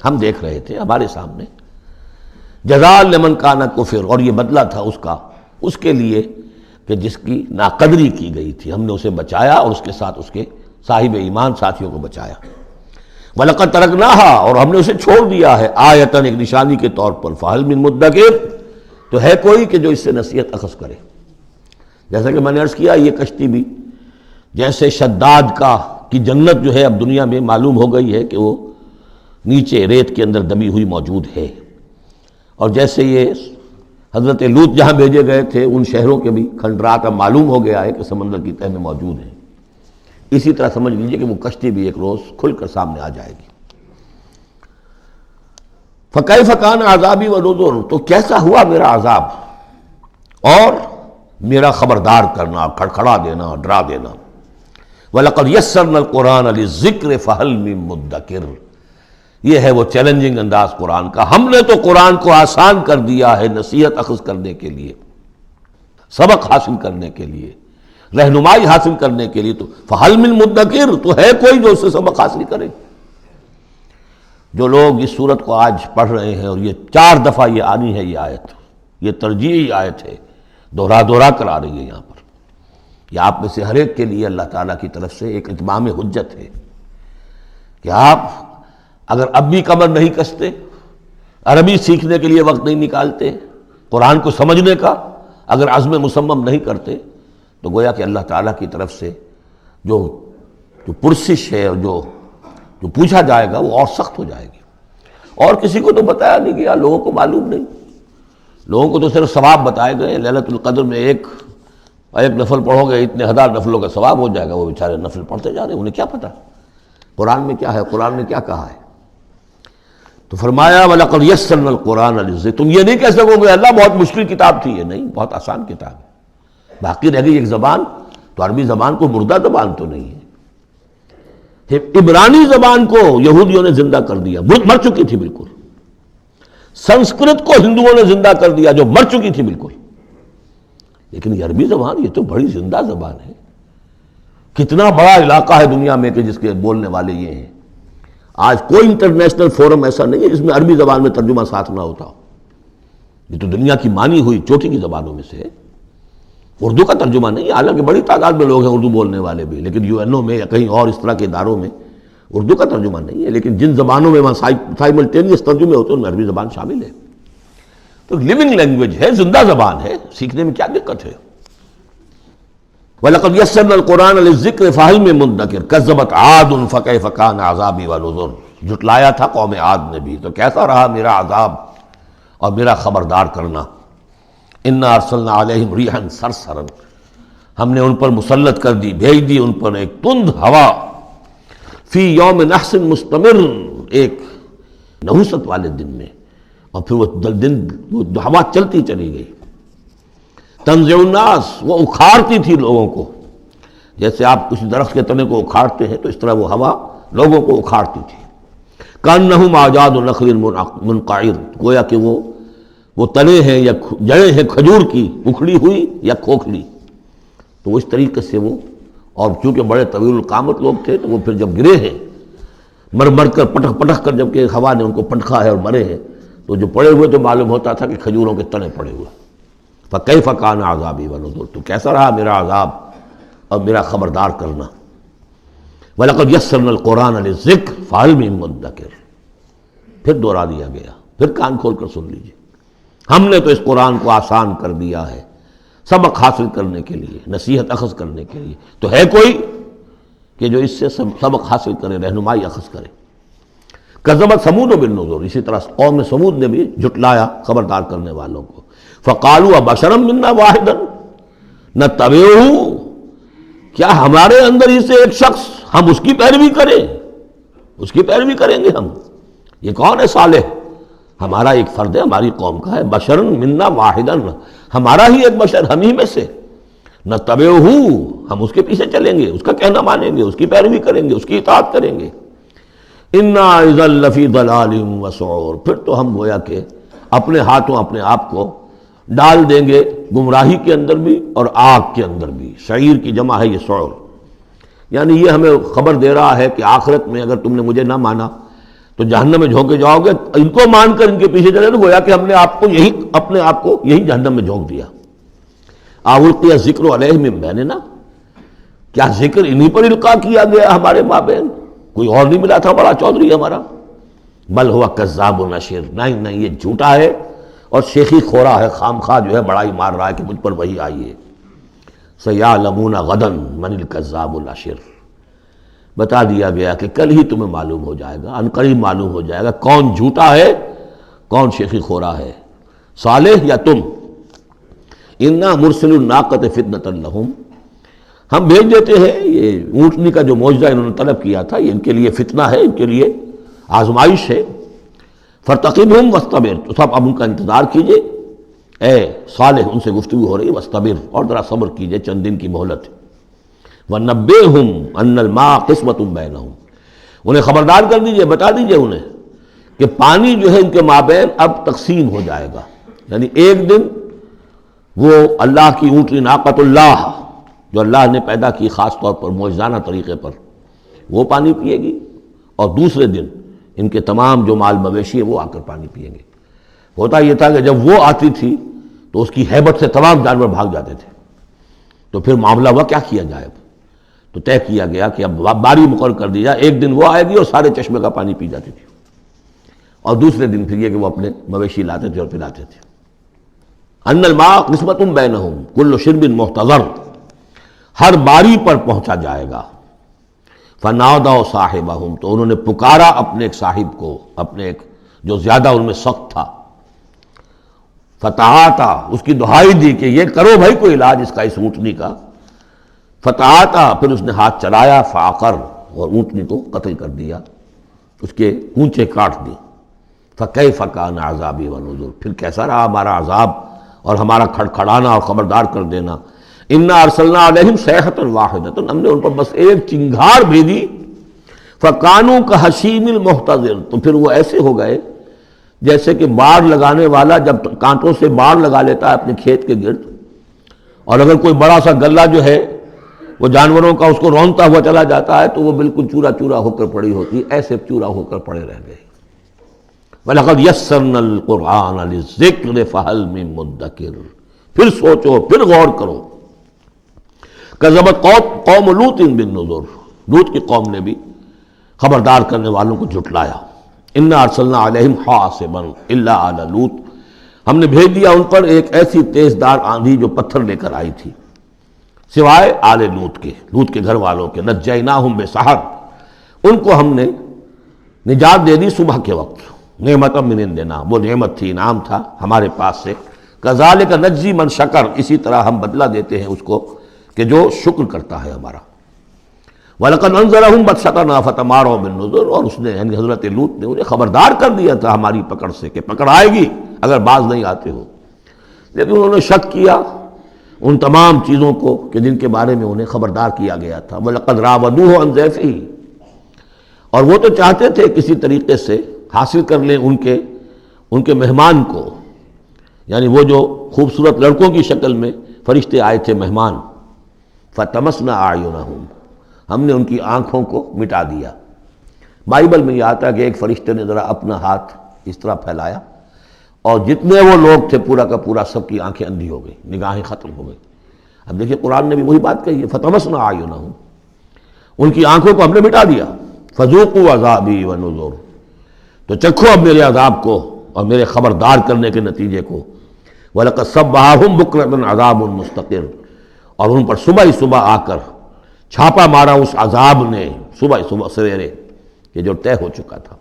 ہم دیکھ رہے تھے ہمارے سامنے۔ جزاء لمن کان کفر، اور یہ بدلہ تھا اس کا، اس کے لیے کہ جس کی ناقدری کی گئی تھی، ہم نے اسے بچایا اور اس کے ساتھ اس کے صاحب ایمان ساتھیوں کو بچایا۔ وَلَقَدْ تَرَكْنَاهَا، اور ہم نے اسے چھوڑ دیا ہے، آیتاً، ایک نشانی کے طور پر، فَهَلْ مِن مُدَّکِرٍ، تو ہے کوئی کہ جو اس سے نصیحت اخذ کرے۔ جیسا کہ میں نے عرض کیا، یہ کشتی بھی جیسے شداد کی جنت جو ہے اب دنیا میں معلوم ہو گئی ہے کہ وہ نیچے ریت کے اندر دبی ہوئی موجود ہے، اور جیسے یہ حضرت لوط جہاں بھیجے گئے تھے ان شہروں کے بھی کھنڈرات اب معلوم ہو گیا ہے کہ سمندر کی تہہ میں موجود ہیں، اسی طرح سمجھ لیجئے کہ وہ کشتی بھی ایک روز کھل کر سامنے آ جائے گی۔ فَكَيْفَ كَانَ عَذَابِي وَنُذُرِ، تو کیسا ہوا میرا عذاب اور میرا خبردار کرنا، کھڑکھڑا دینا، ڈرا دینا۔ وَلَقَدْ يَسَّرْنَا الْقُرْآنَ لِلذِّكْرِ فَهَلْ مِن مُدَّكِرٍ، یہ ہے وہ چیلنجنگ انداز قرآن کا، ہم نے تو قرآن کو آسان کر دیا ہے نصیحت اخذ کرنے کے لیے، سبق حاصل کرنے کے لیے، رہنمائی حاصل کرنے کے لیے، تو فَهَلْ مِن مُدَّكِرٍ، تو ہے کوئی جو اس سے سبق حاصل کرے۔ جو لوگ اس صورت کو آج پڑھ رہے ہیں، اور یہ 4 دفعہ یہ آنی ہے، یہ آیت، یہ ترجیحی آیت ہے، دوہرا کر آ رہی ہے یہاں پر، یہ آپ میں سے ہر ایک کے لیے اللہ تعالیٰ کی طرف سے ایک اتمام حجت ہے کہ آپ اگر اب بھی کمر نہیں کستے، عربی سیکھنے کے لیے وقت نہیں نکالتے، قرآن کو سمجھنے کا اگر عزم مصمم نہیں کرتے، تو گویا کہ اللہ تعالیٰ کی طرف سے جو پرسش ہے اور جو پوچھا جائے گا وہ اور سخت ہو جائے گی۔ اور کسی کو تو بتایا نہیں گیا، لوگوں کو معلوم نہیں، لوگوں کو تو صرف ثواب بتائے گئے، ليلۃ القدر میں ایک نفل پڑھو گے اتنے 1000 نفلوں کا ثواب ہو جائے گا، وہ بیچارے نفل پڑھتے جا رہے ہیں، انہیں کیا پتہ قرآن میں کیا ہے، قرآن نے کیا کہا ہے۔ تو فرمایا وَلَقَدْ يَسَّرْنَا الْقُرْآنَ لِلذِّكْرِ، تم یہ نہیں کہہ سکو گے اللہ بہت مشکل کتاب تھی، یہ نہیں، بہت آسان کتاب ہے۔ باقی رہ گئی ایک زبان، تو عربی زبان کو مردہ زبان تو نہیں ہے، عبرانی زبان کو یہودیوں نے زندہ کر دیا، مر چکی تھی بالکل۔ سنسکرت کو ہندوؤں نے زندہ کر دیا جو مر چکی تھی بالکل. لیکن یہ عربی زبان یہ تو بڑی زندہ زبان ہے. کتنا بڑا علاقہ ہے دنیا میں کہ جس کے بولنے والے یہ ہیں. آج کوئی انٹرنیشنل فورم ایسا نہیں ہے جس میں عربی زبان میں ترجمہ ساتھ نہ ہوتا ہو. یہ تو دنیا کی مانی ہوئی چوٹی کی زبانوں میں سے ہے. اردو کا ترجمہ نہیں، حالانکہ بڑی تعداد میں لوگ ہیں اردو بولنے والے بھی، لیکن UN میں یا کہیں اور اس طرح کے اداروں میں اردو کا ترجمہ نہیں ہے. لیکن جن زبانوں میں وہاں سائملٹینیس ترجمے ہوتے ہیں ان میں عربی زبان شامل ہے. تو لیونگ لینگویج ہے، زندہ زبان ہے، سیکھنے میں کیا دقت ہے. وَلَقَدْ يَسَّرْنَا الْقُرْآنَ لِلذِّكْرِ فَهَلْ مِن مُدَّكِرٍ كَذَّبَتْ عَادٌ فَكَيْفَ كَانَ عَذَابِي وَنُذُرِ. جھٹلایا تھا قوم عاد نے بھی، تو کیسا رہا میرا عذاب اور میرا خبردار کرنا. اِنَّا أَرْسَلْنَا عَلَيْهِمْ رِيحًا صَرْصَرًا. ہم نے ان پر مسلط کر دی، بھیج دی ان پر ایک تند ہوا. فی یوم نحس مستمر، ایک نحوست والے دن میں، اور پھر وہ ہوا چلتی چلی گئی. تنزع الناس، وہ اکھاڑتی تھی لوگوں کو. جیسے آپ کسی درخت کے تنے کو اکھاڑتے ہیں تو اس طرح وہ ہوا لوگوں کو اکھاڑتی تھی. کأنہم اعجاز نخل منقعر، گویا کہ وہ تنے ہیں یا جڑیں ہیں کھجور کی، اکھڑی ہوئی یا کھوکھلی. تو وہ اس طریقے سے وہ، اور چونکہ بڑے طویل القامت لوگ تھے تو وہ پھر جب گرے ہیں مر مر کر پٹک پٹک کر، جب کہ ہوا نے ان کو پٹکا ہے اور مرے ہیں، تو جو پڑے ہوئے تو معلوم ہوتا تھا کہ کھجوروں کے تنے پڑے ہوئے. فَكَيْفَ كَانَ عَذَابِي وَنُذُرِ. تو کیسا رہا میرا عذاب اور میرا خبردار کرنا. وَلَقَدْ يَسَّرْنَا الْقُرْآنَ لِلذِّكْرِ فَهَلْ مِن مُدَّكِرٍ. پھر دوہرا دیا گیا، پھر کان کھول کر سن لیجیے. ہم نے تو اس قرآن کو آسان کر دیا ہے سبق حاصل کرنے کے لیے، نصیحت اخذ کرنے کے لیے. تو ہے کوئی کہ جو اس سے سبق حاصل کرے، رہنمائی اخذ کرے. کذبت ثمود بالنذر، اسی طرح قوم ثمود نے بھی جھٹلایا خبردار کرنے والوں کو. فقالوا ابشرا منا واحدا نتبعہ، کیا ہمارے اندر ہی سے ایک شخص ہم اس کی پیروی کریں، اس کی پیروی کریں گے ہم. یہ کون ہے؟ صالح، ہمارا ایک فرد ہے، ہماری قوم کا ہے. بشرا منا واحدا، ہمارا ہی ایک بشر، ہم ہی میں سے. نتبعہ، ہم اس کے پیچھے چلیں گے، اس کا کہنا مانیں گے، اس کی پیروی کریں گے، اس کی اطاعت کریں گے. انا اذا لفی ضلال وسعور، پھر تو ہم گویا کہ اپنے ہاتھوں اپنے آپ کو ڈال دیں گے گمراہی کے اندر بھی اور آگ کے اندر بھی. شعیر کی جمع ہے یہ سعور. یعنی یہ ہمیں خبر دے رہا ہے کہ آخرت میں اگر تم نے مجھے نہ مانا تو جہنم میں جھونکے جاؤ گے. ان کو مان کر ان کے پیچھے چلے تو گویا کہ ہم نے اپنے آپ کو یہی جہنم میں جھونک دیا. اَلْقِیَ الذِّکْرُ عَلَیْہِم مِن بَینِنَا، کیا ذکر انہی پر القاء کیا گیا ہمارے مابین؟ کوئی اور نہیں ملا تھا بڑا چودھری ہمارا؟ بل ہوا کذاب نشر، نہیں یہ جھوٹا ہے اور شیخی خورا ہے، خام خواہ جو ہے بڑائی مار رہا ہے کہ مجھ پر وہی آئی ہے. سَیَعْلَمُونَ غَدًا مَنِ الْکَذَّابُ الْأَشِرُ، بتا دیا گیا کہ کل ہی تمہیں معلوم ہو جائے گا، ان قریب معلوم ہو جائے گا کون جھوٹا ہے کون شیخی خورا ہے، صالح یا تم. اِنَّا مُرْسِلُ النَّاقَةِ فِتْنَةً لَهُمْ، ہم بھیج دیتے ہیں. یہ اونٹنی کا جو معجزہ انہوں نے طلب کیا تھا یہ ان کے لیے فتنہ ہے، ان کے لیے آزمائش ہے. فَارْتَقِبْهُمْ وَاسْتَبِرْ، تو سب اب ان کا انتظار کیجئے. اے صالح، ان سے گفتگو ہو رہی ہے، وَاسْتَبِرْ، اور ذرا صبر کیجئے، چند دن کی مہلت. وَنَبِّئْهُمْ أَنَّ الْمَاءَ قِسْمَةٌ بَيْنَهُمْ، انہیں خبردار کر دیجئے، بتا دیجئے انہیں کہ پانی جو ہے ان کے مابین اب تقسیم ہو جائے گا. یعنی ایک دن وہ اللہ کی اونٹنی ناقۃ اللہ جو اللہ نے پیدا کی خاص طور پر معجزانہ طریقے پر، وہ پانی پیے گی، اور دوسرے دن ان کے تمام جو مال مویشی ہیں وہ آ کر پانی پئیں گے. ہوتا یہ تھا کہ جب وہ آتی تھی تو اس کی ہیبت سے تمام جانور بھاگ جاتے تھے. تو پھر معاملہ ہوا کیا کیا جائے. تو طے کیا گیا کہ اب باری مقرر کر دی جائے، ایک دن وہ آئے گی اور سارے چشمے کا پانی پی جاتی تھی، اور دوسرے دن پھر یہ کہ وہ اپنے مویشی لاتے تھے اور پلاتے تھے. ان الماء قسمۃ بینہم کل شرب محتضر، ہر باری پر پہنچا جائے گا. فنادوا صاحبہم، تو انہوں نے پکارا اپنے ایک صاحب کو، اپنے ایک جو زیادہ ان میں سخت تھا. فتعاطا، اس کی دہائی دی کہ یہ کرو بھائی کوئی علاج اس کا، اس اونٹنی کا. فتعاطا، پھر اس نے ہاتھ چلایا. فعقر، اور اونٹنی کو قتل کر دیا، اس کے کونچے کاٹ دی. فکیف کان عذابی ونذر، پھر کیسا رہا ہمارا عذاب اور ہمارا کھڑکھڑانا اور خبردار کر دینا. انا ارسلنا علیہم صیحۃ واحدۃ، ہم نے ان پر بس ایک چنگھاڑ بھیجی. فکانوا کحشیم المحتضر، تو پھر وہ ایسے ہو گئے جیسے کہ باڑ لگانے والا جب کانٹوں سے باڑ لگا لیتا ہے اپنے کھیت کے گرد، اور اگر کوئی بڑا سا غلہ جو ہے وہ جانوروں کا اس کو رونتا ہوا چلا جاتا ہے تو وہ بالکل چورا چورا ہو کر پڑی ہوتی ہے، ایسے چورا ہو کر پڑے رہ گئے۔ وَلَقَدْ يَسَّرْنَا الْقُرْآنَ لِلذِّكْرِ فَهَلْ مِن مُدَّكِرٍ، پھر سوچو، پھر غور کرو۔ کذبت قوم لوط بالنذر، لوط کی قوم نے بھی خبردار کرنے والوں کو جھٹلایا۔ انا ارسلنا علیہم حاصبا الا آل لوط، ہم نے بھیج دیا ان پر ایک ایسی تیز دار آندھی جو پتھر لے کر آئی تھی، سوائے آل لوط کے، لوط کے گھر والوں کے۔ نجیناہم بسحر، ان کو ہم نے نجات دے دی صبح کے وقت، نعمت من عندنا، وہ نعمت تھی، انعام تھا ہمارے پاس سے۔ کذالک نجزی من شکر، اسی طرح ہم بدلہ دیتے ہیں اس کو کہ جو شکر کرتا ہے ہمارا۔ وَلَقَدْ أَنذَرَهُمْ بَطْشَتَنَا فَتَمَارَوْا بِالنُّذُرِ، اور اس نے یعنی حضرت لوط نے انہیں خبردار کر دیا تھا ہماری پکڑ سے کہ پکڑ آئے گی اگر باز نہیں آتے ہو، لیکن انہوں نے شک کیا ان تمام چیزوں کو کہ جن کے بارے میں انہیں خبردار کیا گیا تھا۔ وَلَقَدْ رَاوَدُوهُ عَنْ ضَيْفِهِ، اور وہ تو چاہتے تھے کسی طریقے سے حاصل کر لیں ان کے مہمان کو، یعنی وہ جو خوبصورت لڑکوں کی شکل میں فرشتے آئے تھے مہمان۔ فَطَمَسْنَا أَعْيُنَهُمْ، ہم نے ان کی آنکھوں کو مٹا دیا۔ بائبل میں یہ آتا ہے کہ ایک فرشتے نے ذرا اپنا ہاتھ اس طرح پھیلایا اور جتنے وہ لوگ تھے پورا کا پورا سب کی آنکھیں اندھی ہو گئی، نگاہیں ختم ہو گئی۔ اب دیکھیے قرآن نے بھی وہی بات کہی ہے، فَطَمَسْنَا أَعْيُنَهُمْ، ان کی آنکھوں کو ہم نے مٹا دیا۔ فَذُوقُوا عَذَابِي وَنُذُرِ، تو چکھو اب میرے عذاب کو اور میرے خبردار کرنے کے نتیجے کو۔ وَلَقَدْ صَبَّحَهُمْ بُكْرَةً عَذَابٌ مُسْتَقِرٌ، اور ان پر صبح ہی صبح آ کر چھاپا مارا اس عذاب نے، صبح صبح سویرے، کہ جو طے ہو چکا تھا۔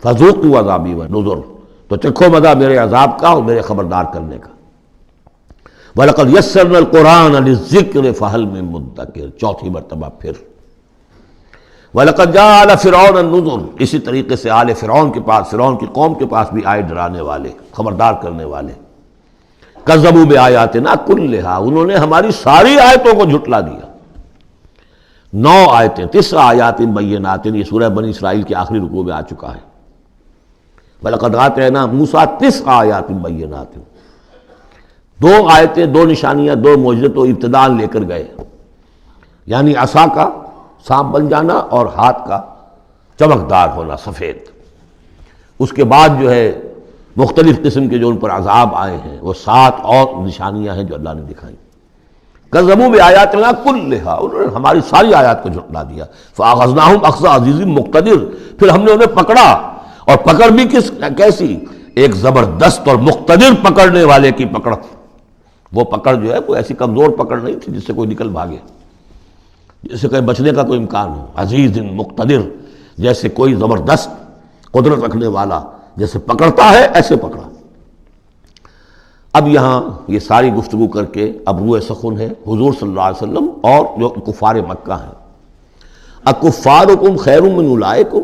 فَذُوقُوا عَذَابِي وَنُذُرِ، تو چکھو مزہ میرے عذاب کا اور میرے خبردار کرنے کا۔ وَلَقَدْ يَسَّرْنَا الْقُرْآنَ لِلذِّكْرِ فَهَلْ مِن مُدَّكِرٍ، چوتھی مرتبہ پھر۔ وَلَقَدْ جَاءَ آلَ فِرْعَوْنَ النُّذُرُ، اسی طریقے سے آل فرعون کے پاس، فرعون کی قوم کے پاس بھی آئے ڈرانے والے، خبردار کرنے والے۔ کذبوا بآیاتنا کلھا، انہوں نے ہماری ساری آیتوں کو جھٹلا دیا۔ 9 آیتیں، 9 آیات بینات، یہ سورہ بنی اسرائیل کے آخری رکوع میں آ چکا ہے۔ وَلَقَدْ آتَيْنَا مُوسَىٰ 9 آیات بینات، 2 آیتیں، 2 نشانیاں، 2 معجزے تو ابتداء لے کر گئے، یعنی عصا کا سانپ بن جانا اور ہاتھ کا چمکدار ہونا سفید۔ اس کے بعد جو ہے مختلف قسم کے جو ان پر عذاب آئے ہیں وہ 7 اور نشانیاں ہیں جو اللہ نے دکھائیں۔ کذبوا بآیاتنا کلھا، انہوں نے ہماری ساری آیات کو جھٹلا دیا۔ فأخذناہم اخذ عزیز مقتدر، پھر ہم نے انہیں پکڑا، اور پکڑ بھی کیسی، ایک زبردست اور مقتدر پکڑنے والے کی پکڑ۔ وہ پکڑ جو ہے کوئی ایسی کمزور پکڑ نہیں تھی جس سے کوئی نکل بھاگے، جس سے کہیں بچنے کا کوئی امکان ہو۔ عزیز مقتدر، جیسے کوئی زبردست قدرت رکھنے والا جیسے پکڑتا ہے ایسے پکڑا۔ اب یہاں یہ ساری گفتگو کر کے اب روح سخن ہے حضور صلی اللہ علیہ وسلم اور جو کفار مکہ ہیں۔ اکفارکم خیر من اولئکم،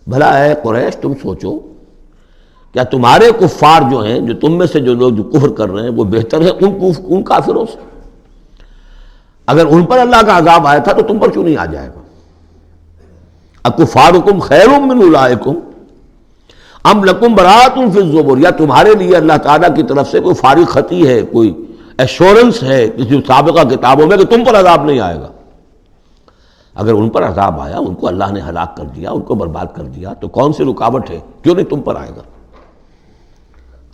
بھلا اے قریش تم سوچو کیا تمہارے کفار جو ہیں، جو تم میں سے جو لوگ جو کفر کر رہے ہیں، وہ بہتر ہے ان کافروں سے؟ اگر ان پر اللہ کا عذاب آیا تھا تو تم پر کیوں نہیں آ جائے گا؟ اکفارکم خیر من اولئکم ام لکم براۃ فی الزبر، یا تمہارے لیے اللہ تعالیٰ کی طرف سے کوئی فارغ خطی ہے، کوئی ایشورنس ہے کسی سابقہ کتابوں میں کہ تم پر عذاب نہیں آئے گا؟ اگر ان پر عذاب آیا، ان کو اللہ نے ہلاک کر دیا، ان کو برباد کر دیا، تو کون سی رکاوٹ ہے، کیوں نہیں تم پر آئے گا؟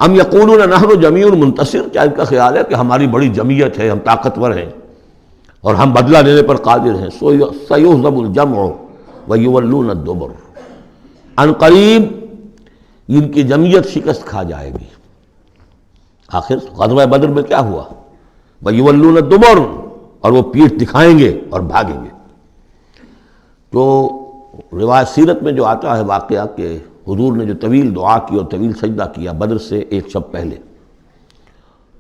ام یقولون نحن جمیع منتصر، کیا ان کا خیال ہے کہ ہماری بڑی جمعیت ہے، ہم طاقتور ہیں اور ہم بدلہ لینے پر قادر ہیں؟ سیہزم الجمع ویولون الدبر، ان قریب ان کی جمعیت شکست کھا جائے گی۔ آخر غزوہ بدر میں کیا ہوا؟ ویولون الدبر، اور وہ پیٹھ دکھائیں گے اور بھاگیں گے۔ تو روایت سیرت میں جو آتا ہے واقعہ کہ حضور نے جو طویل دعا کی اور طویل سجدہ کیا بدر سے ایک شب پہلے،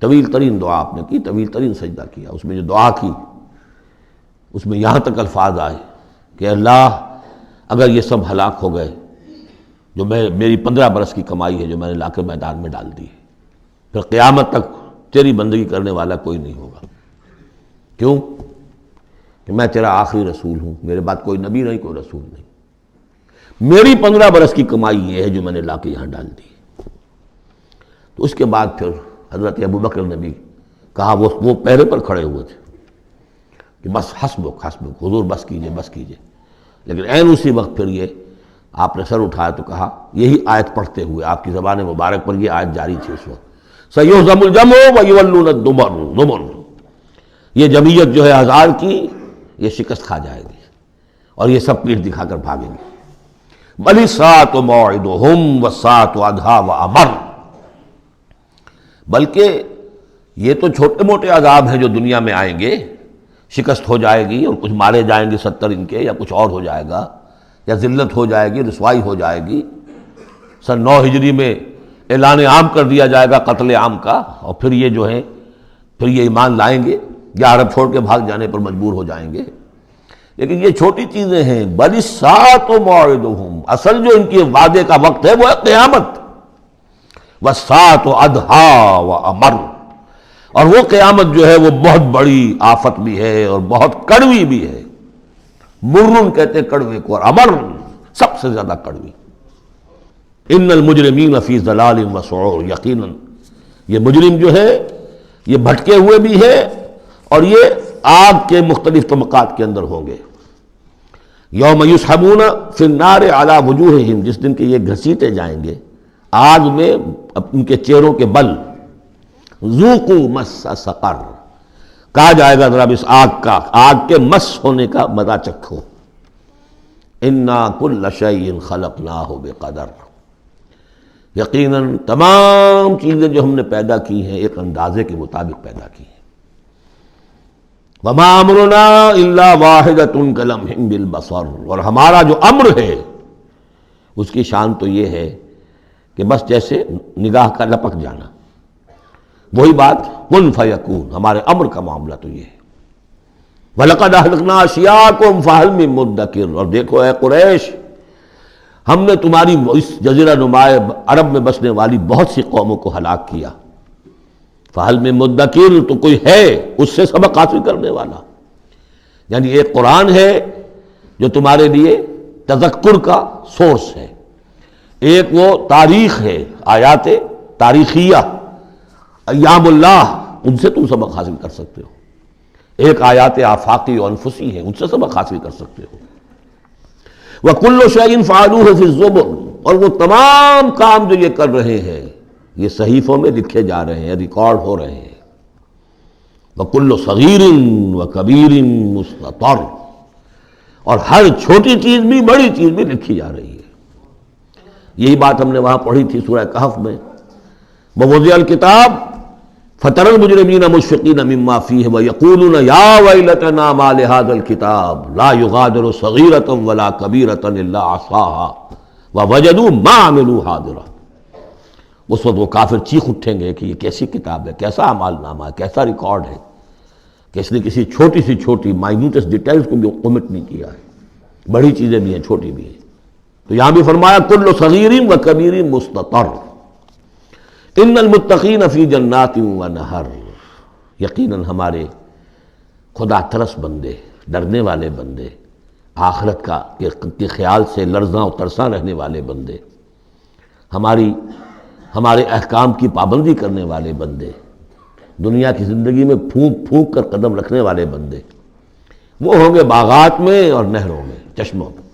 طویل ترین دعا آپ نے کی، طویل ترین سجدہ کیا، اس میں جو دعا کی اس میں یہاں تک الفاظ آئے کہ اللہ اگر یہ سب ہلاک ہو گئے جو میری 15 برس کی کمائی ہے جو میں نے لا کے میدان میں ڈال دی ہے، پھر قیامت تک تیری بندگی کرنے والا کوئی نہیں ہوگا۔ کیوں؟ کہ میں تیرا آخری رسول ہوں، میرے بعد کوئی نبی نہیں، کوئی رسول نہیں۔ میری 15 برس کی کمائی یہ ہے جو میں نے لا کے یہاں ڈال دی۔ تو اس کے بعد پھر حضرت ابوبکر نے بھی کہا، وہ پہرے پر کھڑے ہوئے تھے کہ بس حسبک حسبک، حضور بس کیجئے بس کیجئے، لیکن عین اسی وقت پھر یہ آپ نے سر اٹھایا تو کہا، یہی آیت پڑھتے ہوئے آپ کی زبان مبارک پر یہ آیت جاری تھی اس وقت، سَيُهْزَمُ الْجَمْعُ وَيُوَلُّونَ الدُّبُرَ، یہ جمعیت جو ہے 1000 کی یہ شکست کھا جائے گی اور یہ سب پیٹھ دکھا کر بھاگیں گے۔ بَلِ السَّاعَةُ مَوْعِدُهُمْ وَالسَّاعَةُ أَدْهَىٰ وَأَمَرُّ، بلکہ یہ تو چھوٹے موٹے عذاب ہیں جو دنیا میں آئیں گے، شکست ہو جائے گی اور کچھ مارے جائیں گے 70 ان کے، یا کچھ اور ہو جائے گا، یا ذلت ہو جائے گی، رسوائی ہو جائے گی۔ سن 9 ہجری میں اعلان عام کر دیا جائے گا قتل عام کا، اور پھر یہ جو ہے پھر یہ ایمان لائیں گے یا عرب چھوڑ کے بھاگ جانے پر مجبور ہو جائیں گے۔ لیکن یہ چھوٹی چیزیں ہیں، بَلِ السَّاعَةُ مَوْعِدُهُمْ، اصل جو ان کے وعدے کا وقت ہے وہ ہے قیامت، وَالسَّاعَةُ أَدْهَىٰ وَأَمَرُّ، اور وہ قیامت جو ہے وہ بہت بڑی آفت بھی ہے اور بہت کڑوی بھی ہے۔ مرن کہتے ہیں کڑوے کو، اور امر سب سے زیادہ کڑوی۔ ان المجرمین فی ضلال وسعور، یقیناً یہ مجرم جو ہے یہ بھٹکے ہوئے بھی ہے اور یہ آگ کے مختلف طبقات کے اندر ہوں گے۔ یوم یسحبون فی النار علی وجوہہم، جس دن کہ یہ گھسیٹے جائیں گے آگ میں ان کے چہروں کے بل، ذوقوا مس سقر، کہا جائے گا ذرا اس آگ کے مس ہونے کا مزہ چکھو۔ انا کل شیء خلقناہ بقدر، یقیناً تمام چیزیں جو ہم نے پیدا کی ہیں ایک اندازے کے مطابق پیدا کی ہیں۔ وما امرنا الا واحدۃ کلمح بالبصر، اور ہمارا جو امر ہے اس کی شان تو یہ ہے کہ بس جیسے نگاہ کا لپک جانا، وہی بات کن فیکون، ہمارے امر کا معاملہ تو یہ ہے۔ وَلَقَدْ أَهْلَكْنَا أَشْيَاعَكُمْ فَهَلْ مِن مُدَّكِرٍ، اور دیکھو اے قریش، ہم نے تمہاری اس جزیرہ نما عرب میں بسنے والی بہت سی قوموں کو ہلاک کیا، فَهَلْ مِن مُدَّكِرٍ، تو کوئی ہے اس سے سبق حاصل کرنے والا۔ یعنی ایک قرآن ہے جو تمہارے لیے تذکر کا سورس ہے، ایک وہ تاریخ ہے، آیات تاریخیہ، ایام اللہ، ان سے تم سبق حاصل کر سکتے ہو۔ ایک آیات آفاقی و انفسی ہیں، ان سے سبق حاصل کر سکتے ہو۔ وَكُلُّ شَيْءٍ فَعَلُوهُ فِي الزُّبُرِ، اور وہ تمام کام جو یہ کر رہے ہیں یہ صحیفوں میں لکھے جا رہے ہیں، ریکارڈ ہو رہے ہیں۔ وَكُلُّ صَغِيرٍ وَكَبِيرٍ مُسْتَطَرٌ، اور ہر چھوٹی چیز بھی بڑی چیز بھی لکھی جا رہی ہے۔ یہی بات ہم نے وہاں پڑھی تھی سورہ کہف میں، وَوُضِعَ الْكِتَابُ فَتَرَى الْمُجْرِمِينَ مُشْفِقِينَ مِمَّا فِيهِ وَيَقُولُونَ يَا وَيْلَتَنَا مَا لِهَذَا الْكِتَابِ لَا يُغَادِرُ صَغِيرَةً وَلَا كَبِيرَةً إِلَّا أَحْصَاهَا وَوَجَدُوا مَا عَمِلُوا حَاضِرًا، اس وقت وہ کافر چیخ اٹھیں گے کہ یہ کیسی کتاب ہے، کیسا اعمال نامہ ہے، کیسا ریکارڈ ہے کہ اس نے کسی چھوٹی سی چھوٹی مائنوٹس ڈیٹیلز کو بھی omit نہیں کیا ہے، بڑی چیزیں بھی ہیں چھوٹی بھی ہیں۔ تو یہاں بھی فرمایا کل صغیر و کبیر مستطر، ان المتقین فی جنات و نہر، یقیناً ہمارے خدا ترس بندے، ڈرنے والے بندے، آخرت کے خیال سے لرزاں و ترساں رہنے والے بندے، ہمارے احکام کی پابندی کرنے والے بندے، دنیا کی زندگی میں پھونک پھونک کر قدم رکھنے والے بندے، وہ ہوں گے باغات میں اور نہروں میں، چشموں میں۔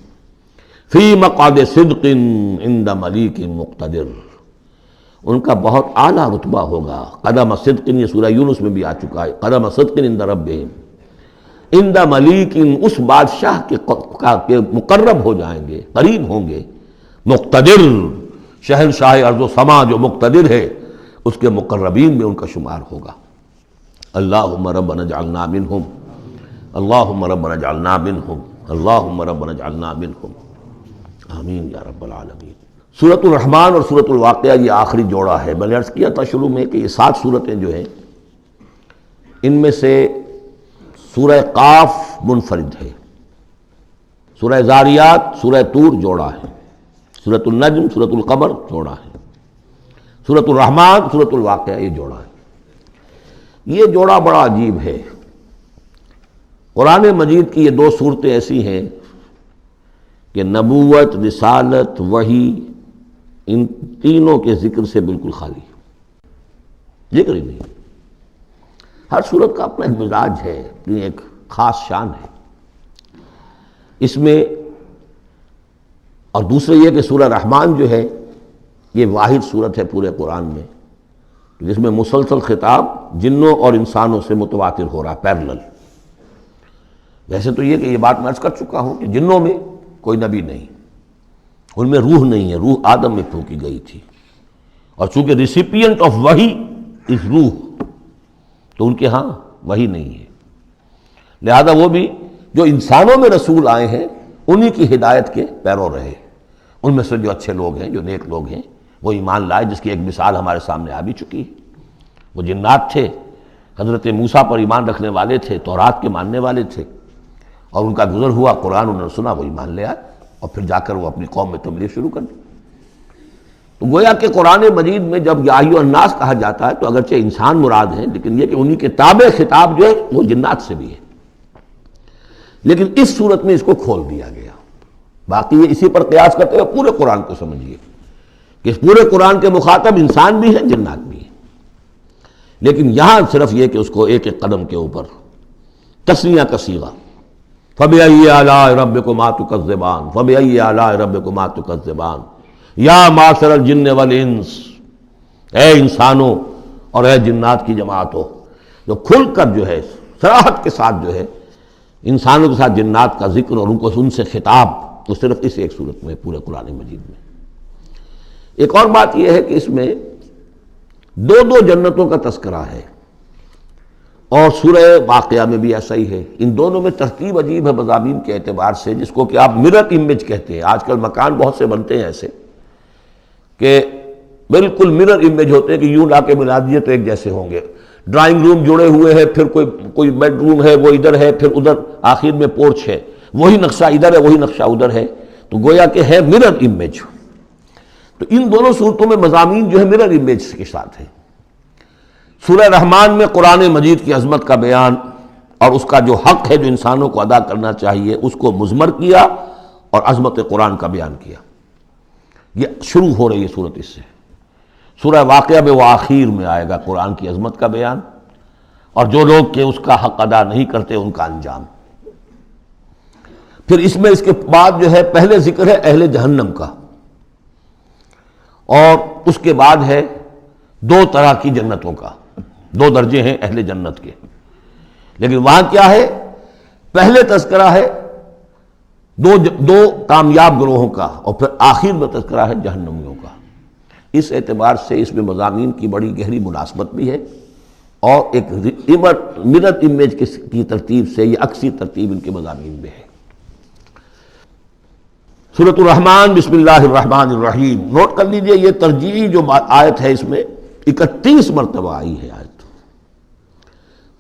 فی مقعد صدق عند ملیک مقتدر، ان کا بہت اعلیٰ رتبہ ہوگا۔ قدم صدق، یہ سورہ یونس میں بھی آ چکا ہے، قدم صدق عند ربہم، عند ملیک، اس بادشاہ کے مقرب ہو جائیں گے، قریب ہوں گے، مقتدر، شہنشاہ ارض و سما جو مقتدر ہے اس کے مقربین میں ان کا شمار ہوگا۔ اللہم ربنا اجعلنا منہم، اللہم ربنا اجعلنا منہم، اللہم ربنا اجعلنا منہم، آمین یا رب العالمین۔ سورۃ الرحمن اور سورۃ الواقعہ یہ آخری جوڑا ہے۔ میں نے عرض کیا تھا شروع میں کہ یہ 7 صورتیں جو ہیں ان میں سے سورہ قاف منفرد ہے، سورہ زاریات، سورہ طور جوڑا ہے، سورۃ النجم، سورۃ القمر جوڑا ہے، سورۃ الرحمن، سورۃ الواقعہ یہ جوڑا ہے۔ یہ جوڑا بڑا عجیب ہے۔ قرآن مجید کی یہ 2 صورتیں ایسی ہیں کہ نبوت، رسالت، وحی، ان تینوں کے ذکر سے بالکل خالی، ذکر ہی نہیں۔ ہر صورت کا اپنا ایک مزاج ہے، اپنی ایک خاص شان ہے اس میں۔ اور دوسرے یہ کہ سورہ رحمان جو ہے یہ واحد صورت ہے پورے قرآن میں جس میں مسلسل خطاب جنوں اور انسانوں سے متواتر ہو رہا، پیرلل۔ ویسے تو یہ کہ یہ بات میں عرض کر چکا ہوں کہ جنوں میں کوئی نبی نہیں، ان میں روح نہیں ہے، روح آدم میں پھونکی گئی تھی، اور چونکہ ریسیپینٹ آف وحی از روح، تو ان کے ہاں وحی نہیں ہے، لہذا وہ بھی جو انسانوں میں رسول آئے ہیں انہی کی ہدایت کے پیرو رہے۔ ان میں سے جو اچھے لوگ ہیں، جو نیک لوگ ہیں، وہ ایمان لائے، جس کی ایک مثال ہمارے سامنے آ بھی چکی ہے۔ وہ جنات تھے، حضرت موسیٰ پر ایمان رکھنے والے تھے، تورات کے ماننے والے تھے، اور ان کا گزر ہوا، قرآن انہوں نے سنا، وہ ایمان لے آئے، اور پھر جا کر وہ اپنی قوم میں تبلیغ شروع کر دی۔ تو گویا کہ قرآن مجید میں جب یا ایھا الناس کہا جاتا ہے تو اگرچہ انسان مراد ہیں، لیکن یہ کہ انہی کے تابع خطاب جو ہے وہ جنات سے بھی ہے، لیکن اس صورت میں اس کو کھول دیا گیا۔ باقی یہ اسی پر قیاس کرتے ہوئے پورے قرآن کو سمجھیے کہ اس پورے قرآن کے مخاطب انسان بھی ہیں، جنات بھی ہیں، لیکن یہاں صرف یہ کہ اس کو ایک ایک قدم کے اوپر تثنیہ کا صیغہ، فَبِأَيِّ آلَاءِ رَبِّكُمَا تُكَذِّبَانِ فَبِأَيِّ آلَاءِ رَبِّكُمَا تُكَذِّبَانِ یا معشر الجن والانس، اے انسانوں اور اے جنات کی جماعتوں، جو کھل کر جو ہے صراحت کے ساتھ جو ہے انسانوں کے ساتھ جنات کا ذکر اور ان سے خطاب، تو صرف اس ایک صورت میں پورے قرآن مجید میں۔ ایک اور بات یہ ہے کہ اس میں دو جنتوں کا تذکرہ ہے، اور سورہ واقعہ میں بھی ایسا ہی ہے۔ ان دونوں میں ترتیب عجیب ہے مضامین کے اعتبار سے، جس کو کہ آپ مرر امیج کہتے ہیں۔ آج کل مکان بہت سے بنتے ہیں ایسے کہ بالکل مرر امیج ہوتے ہیں کہ یوں لا کے ملا دیے تو ایک جیسے ہوں گے۔ ڈرائنگ روم جڑے ہوئے ہیں، پھر کوئی بیڈ روم ہے، وہ ادھر ہے، پھر ادھر آخر میں پورچ ہے، وہی نقشہ ادھر ہے، وہی نقشہ ادھر ہے، تو گویا کہ ہے مرر امیج۔ تو ان دونوں صورتوں میں مضامین جو ہے مرر امیج کے ساتھ ہے۔ سورہ رحمان میں قرآن مجید کی عظمت کا بیان اور اس کا جو حق ہے جو انسانوں کو ادا کرنا چاہیے اس کو مضمر کیا، اور عظمت قرآن کا بیان کیا۔ یہ شروع ہو رہی ہے صورت اس سے۔ سورہ واقعہ میں وہ آخر میں آئے گا قرآن کی عظمت کا بیان، اور جو لوگ کہ اس کا حق ادا نہیں کرتے ان کا انجام۔ پھر اس میں اس کے بعد جو ہے پہلے ذکر ہے اہل جہنم کا، اور اس کے بعد ہے دو طرح کی جنتوں کا، دو درجے ہیں اہل جنت کے، لیکن وہاں کیا ہے؟ پہلے تذکرہ ہے دو کامیاب گروہوں کا، اور پھر آخر میں تذکرہ ہے جہنمیوں کا۔ اس اعتبار سے اس میں مضامین کی بڑی گہری مناسبت بھی ہے، اور ایک مرر امیج کی ترتیب سے یہ عکسی ترتیب ان کے مضامین میں ہے۔ سورۃ الرحمن، بسم اللہ الرحمن الرحیم۔ نوٹ کر لیجئے یہ ترجیحی جو آیت ہے اس میں 31 مرتبہ آئی ہے آیت۔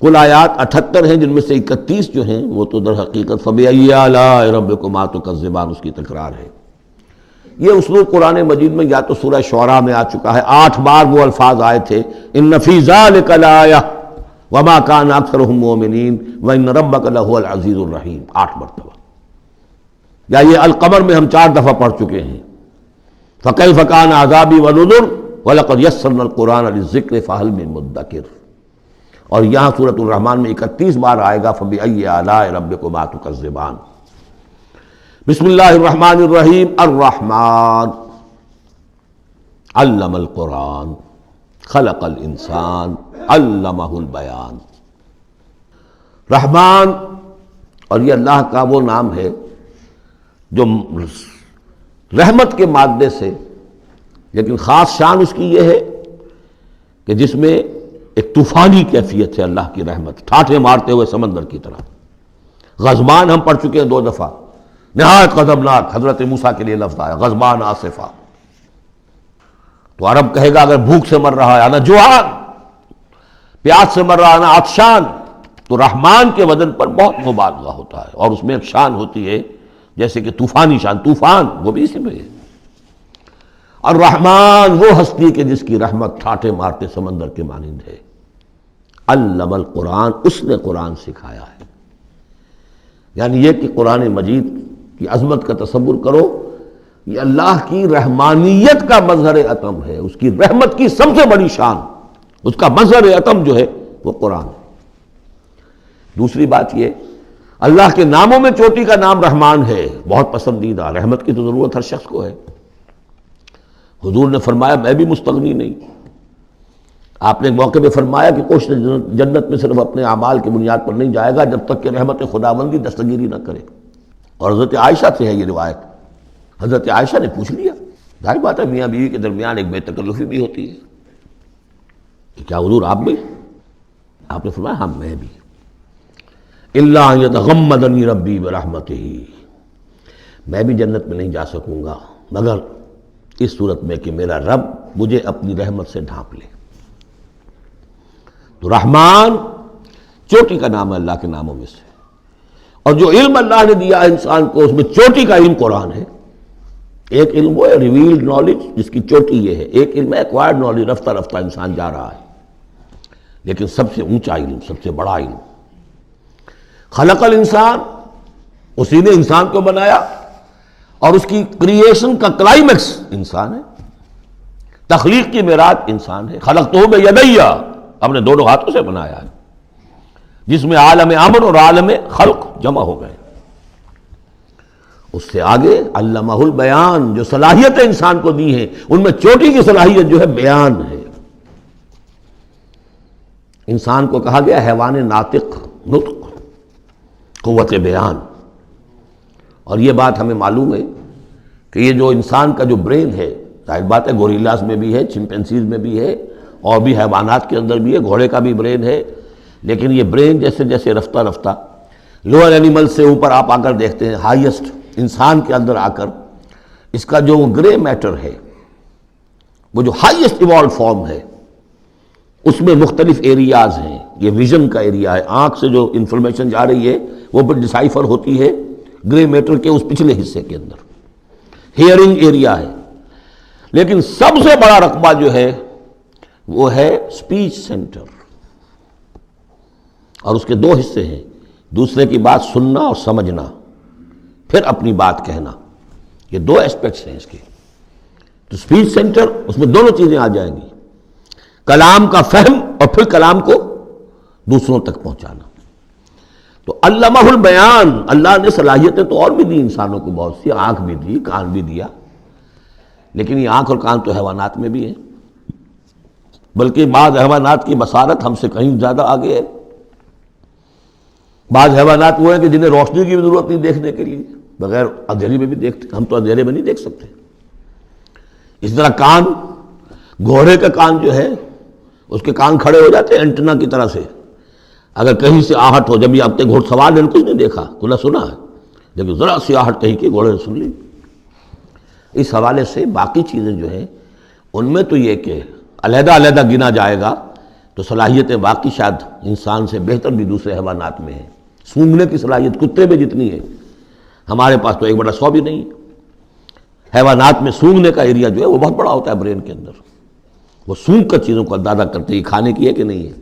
کل آیات 78 ہیں، جن میں سے 31 جو ہیں وہ تو در حقیقت فَبِأَيِّ آلَاءِ رَبِّكُمَا تُكَذِّبَانِ اس کی تکرار ہے۔ یہ اسلوب قرآن مجید میں یا تو سورہ شعراء میں آ چکا ہے، 8 بار وہ الفاظ آئے تھے، اِنَّ فِي ذَلِكَ لَآیَةً وَمَا كَانَ أَكْثَرُهُم مُؤْمِنِينَ وَإِنَّ رَبَّكَ لَهُوَ الْعَزِیزُ الرَّحِیمُ، 8 مرتبہ۔ یا یہ القمر میں ہم 4 دفعہ پڑھ چکے ہیں، فَكَيْفَ كَانَ عَذَابِي وَنُذُرِ وَلَقَدْ يَسَّرْنَا الْقُرْآنَ لِلذِّکْرِ فَهَلْ مِن مُدَّکِرٍ۔ اور یہاں سورۃ الرحمن میں 31 بار آئے گا فَبِأَيِّ آلَاءِ رَبِّكُمَا تُكَذِّبَانِ۔ بسم اللہ الرحمن الرحیم۔ الرحمن علم القرآن خلق الانسان علمہ البیان۔ رحمان، اور یہ اللہ کا وہ نام ہے جو رحمت کے مادے سے، لیکن خاص شان اس کی یہ ہے کہ جس میں ایک طوفانی کیفیت ہے اللہ کی رحمت، ٹھاٹھے مارتے ہوئے سمندر کی طرح۔ غضبان ہم پڑھ چکے ہیں 2 دفعہ، نہایت غضبناک، حضرت موسیٰ کے لیے لفظ آیا غضبان آصفہ۔ تو عرب کہے گا اگر بھوک سے مر رہا ہے انا جوعان، پیاس سے مر رہا ہے انا عطشان، تو رحمان کے وزن پر بہت مبالغہ ہوتا ہے، اور اس میں ایک شان ہوتی ہے جیسے کہ طوفانی شان، طوفان وہ بھی اسی میں ہے۔ الرحمن وہ ہستی کہ جس کی رحمت ٹھاٹھے مارتے سمندر کے مانند ہے۔ علم القرآن، اس نے قرآن سکھایا ہے، یعنی یہ کہ قرآن مجید کی عظمت کا تصور کرو، یہ اللہ کی رحمانیت کا مظہر عتم ہے، اس کی رحمت کی سب سے بڑی شان، اس کا مظہر عتم جو ہے وہ قرآن ہے۔ دوسری بات یہ، اللہ کے ناموں میں چوٹی کا نام رحمان ہے، بہت پسندیدہ، رحمت کی تو ضرورت ہر شخص کو ہے۔ حضور نے فرمایا میں بھی مستغنی نہیں۔ آپ نے ایک موقع پہ فرمایا کہ کوشش جنت میں صرف اپنے اعمال کی بنیاد پر نہیں جائے گا جب تک کہ رحمت خداوندی دستگیری نہ کرے، اور حضرت عائشہ سے ہے یہ روایت۔ حضرت عائشہ نے پوچھ لیا، ظاہر بات ہے میاں بیوی کے درمیان ایک بے تکلفی بھی ہوتی ہے کہ کیا حضور آپ بھی؟ آپ نے فرمایا ہاں میں بھی۔ الا ان یتغمدنی ربی برحمتہ، میں بھی جنت میں نہیں جا سکوں گا مگر اس صورت میں کہ میرا رب مجھے اپنی رحمت سے ڈھانپ لے۔ تو رحمان چوٹی کا نام ہے اللہ کے ناموں میں سے، اور جو علم اللہ نے دیا انسان کو اس میں چوٹی کا علم قرآن ہے۔ ایک علم وہ ہے ریویلڈ نالج جس کی چوٹی یہ ہے، ایک علم ہے ایکوائرڈ نالج، رفتہ رفتہ انسان جا رہا ہے، لیکن سب سے اونچا علم، سب سے بڑا علم خلق الانسان، اسی نے انسان کو بنایا، اور اس کی کریشن کا کلائمیکس انسان ہے، تخلیق کی معراج انسان ہے۔ خلقتہ بیدی، اپنے دونوں ہاتھوں سے بنایا ہے، جس میں عالم امر اور عالم خلق جمع ہو گئے۔ اس سے آگے علمہ البیان، جو صلاحیتیں انسان کو دی ہیں ان میں چوٹی کی صلاحیت جو ہے بیان ہے۔ انسان کو کہا گیا حیوان ناطق، نطق، قوت بیان، اور یہ بات ہمیں معلوم ہے کہ یہ جو انسان کا جو برین ہے، ظاہر بات ہے گوریلاز میں بھی ہے، چمپینزیز میں بھی ہے، اور بھی حیوانات کے اندر بھی ہے، گھوڑے کا بھی برین ہے، لیکن یہ برین جیسے جیسے رفتہ رفتہ لوئر اینیمل سے اوپر آپ آ کر دیکھتے ہیں، ہائیسٹ انسان کے اندر آ کر اس کا جو گرے میٹر ہے، وہ جو ہائیسٹ ایوالو فارم ہے، اس میں مختلف ایریاز ہیں۔ یہ ویژن کا ایریا ہے، آنکھ سے جو انفارمیشن جا رہی ہے وہ پھر ڈسائفر ہوتی ہے گرے میٹر کے اس پچھلے حصے کے اندر، ہیئرنگ ایریا ہے۔ لیکن سب سے بڑا رقبہ جو ہے وہ ہے سپیچ سینٹر، اور اس کے دو حصے ہیں، دوسرے کی بات سننا اور سمجھنا، پھر اپنی بات کہنا، یہ دو ایسپیکٹس ہیں اس کے۔ تو سپیچ سینٹر، اس میں دونوں چیزیں آ جائیں گی، کلام کا فہم اور پھر کلام کو دوسروں تک پہنچانا۔ تو علمہ البیان، اللہ نے صلاحیتیں تو اور بھی دی انسانوں کو بہت سی، آنکھ بھی دی، کان بھی دیا، لیکن یہ آنکھ اور کان تو حیوانات میں بھی ہے، بلکہ بعض حیوانات کی بصارت ہم سے کہیں زیادہ آگے ہے۔ بعض حیوانات وہ ہیں کہ جنہیں روشنی کی بھی ضرورت نہیں دیکھنے کے لیے، بغیر اندھیرے میں بھی دیکھتے، ہم تو اندھیرے میں نہیں دیکھ سکتے۔ اس طرح کان، گھوڑے کا کان جو ہے اس کے کان کھڑے ہو جاتے ہیں اینٹنا کی طرح سے، اگر کہیں سے آہٹ ہو، جب یہ اب تک گھوڑ سوار نے کچھ نہیں دیکھا، کھلا سنا ہے، جب ذرا سی آہٹ کہیں کی گھوڑے نے سن لی۔ اس حوالے سے باقی چیزیں جو ہیں ان میں تو یہ کہ علیحدہ علیحدہ گنا جائے گا تو صلاحیتیں باقی شاید انسان سے بہتر بھی دوسرے حیوانات میں ہیں۔ سونگھنے کی صلاحیت کتے میں جتنی ہے ہمارے پاس تو 1/100 بھی نہیں ہے۔ حیوانات میں سونگھنے کا ایریا جو ہے وہ بہت بڑا ہوتا ہے برین کے اندر، وہ سونگ کر چیزوں کو اندازہ کرتے ہیں کھانے کی ہے کہ نہیں ہے۔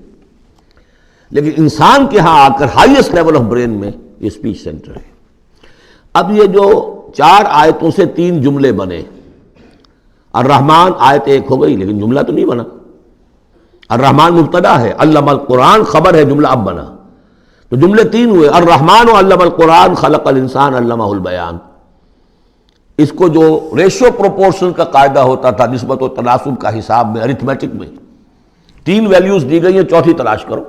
لیکن انسان کے ہاں آ کر ہائیسٹ لیول آف برین میں یہ اسپیچ سینٹر ہے۔ اب یہ جو 4 آیتوں سے 3 جملے بنے، الرحمن آیت 1 ہو گئی لیکن جملہ تو نہیں بنا، الرحمن مبتدا ہے، علم القرآن خبر ہے، جملہ اب بنا، تو جملے 3 ہوئے، الرحمن علم القرآن خلق الانسان علمہ البیان۔ اس کو جو ریشو پروپورشن کا قاعدہ ہوتا تھا نسبت و تناسب کا حساب میں، ارتھمیٹک میں 3 ویلیوز دی گئی ہیں، چوتھی تلاش کرو۔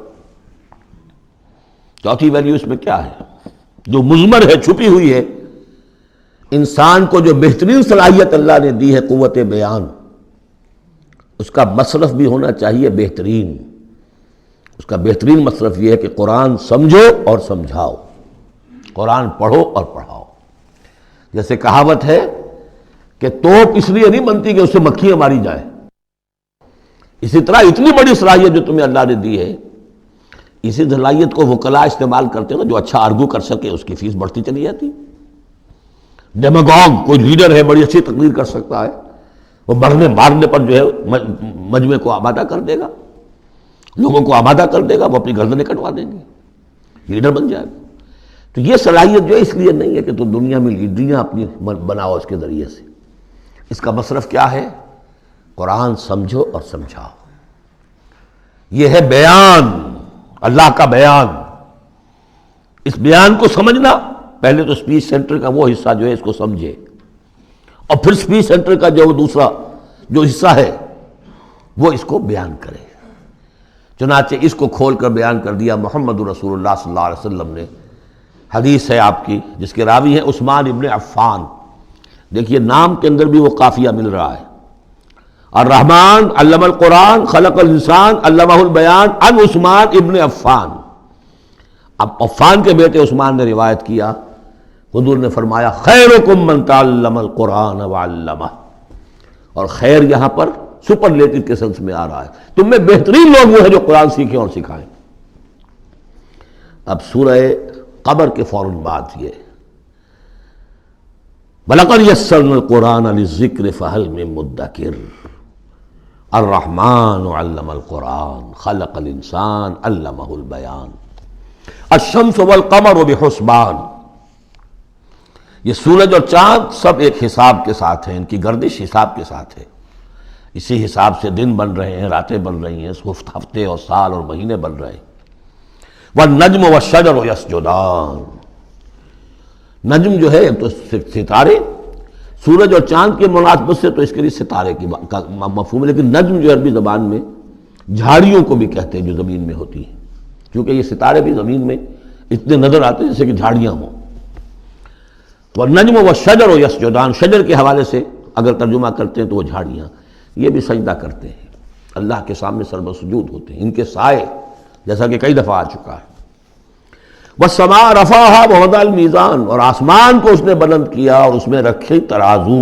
چوتھی ویلیو اس میں کیا ہے جو مضمر ہے، چھپی ہوئی ہے؟ انسان کو جو بہترین صلاحیت اللہ نے دی ہے قوت بیان، اس کا مصرف بھی ہونا چاہیے بہترین۔ اس کا بہترین مصرف یہ ہے کہ قرآن سمجھو اور سمجھاؤ، قرآن پڑھو اور پڑھاؤ۔ جیسے کہاوت ہے کہ توپ اس لیے نہیں بنتی کہ اس سے مکھیاں ماری جائیں، اسی طرح اتنی بڑی صلاحیت جو تمہیں اللہ نے دی ہے، اسی صلاحیت کو وکلاء استعمال کرتے ہیں، جو اچھا آرگو کر سکے اس کی فیس بڑھتی چلی جاتی۔ ڈیماگوگ کوئی لیڈر ہے، بڑی اچھی تقریر کر سکتا ہے، وہ مرنے مارنے پر جو ہے مجمع کو آمادہ کر دے گا، لوگوں کو آمادہ کر دے گا، وہ اپنی گردنیں کٹوا دیں گے، لیڈر بن جائے گا۔ تو یہ صلاحیت جو ہے اس لیے نہیں ہے کہ تو دنیا میں لیڈریاں اپنی بناؤ اس کے ذریعے سے. اس کا مصرف کیا ہے؟ قرآن سمجھو اور سمجھاؤ. یہ ہے بیان، اللہ کا بیان. اس بیان کو سمجھنا، پہلے تو اسپیچ سینٹر کا وہ حصہ جو ہے اس کو سمجھے، اور پھر اسپیچ سینٹر کا جو دوسرا جو حصہ ہے وہ اس کو بیان کرے. چنانچہ اس کو کھول کر بیان کر دیا محمد رسول اللہ صلی اللہ علیہ وسلم نے. حدیث ہے آپ کی جس کے راوی ہیں عثمان ابن عفان. دیکھیے نام کے اندر بھی وہ قافیہ مل رہا ہے. الرحمن علم القرآن خلق الانسان علمہ البیان عن عثمان ابن عفان. اب عفان کے بیٹے عثمان نے روایت کیا، حضور نے فرمایا خیرکم من تعلم القرآن وعلمہ. اور خیر یہاں پر سپرلیٹو کے سنس میں آ رہا ہے، تم میں بہترین لوگ وہ ہیں جو قرآن سیکھیں اور سکھائیں. اب سورہ قمر کے فوراً بعد یہ وَلَقَدْ يَسَّرْنَا الْقُرْآنَ لِلذِّكْرِ فَهَلْ مِن مُدَّكِرٍ الرحمن علم القرآن خلق الانسان علمہ البیان. الشمس والقمر بحسبان. یہ سورج اور چاند سب ایک حساب کے ساتھ ہیں، ان کی گردش حساب کے ساتھ ہے. اسی حساب سے دن بن رہے ہیں، راتیں بن رہی ہیں، ہفتے اور سال اور مہینے بن رہے ہیں. والنجم والشجر یسجدان. نجم جو ہے تو ستارے، سورج اور چاند کے مناسبت سے تو اس کے لیے ستارے کی مفہوم ہے، لیکن نجم جو عربی زبان میں جھاڑیوں کو بھی کہتے ہیں جو زمین میں ہوتی ہیں، کیونکہ یہ ستارے بھی زمین میں اتنے نظر آتے ہیں جیسے کہ جھاڑیاں ہوں. والنجم والشجر یسجدان، شجر کے حوالے سے اگر ترجمہ کرتے ہیں تو وہ جھاڑیاں، یہ بھی سجدہ کرتے ہیں، اللہ کے سامنے سربسجود ہوتے ہیں، ان کے سائے، جیسا کہ کئی دفعہ آ چکا ہے. والسماء رفعها ووضع المیزان. اور آسمان کو اس نے بلند کیا اور اس میں رکھے ترازو.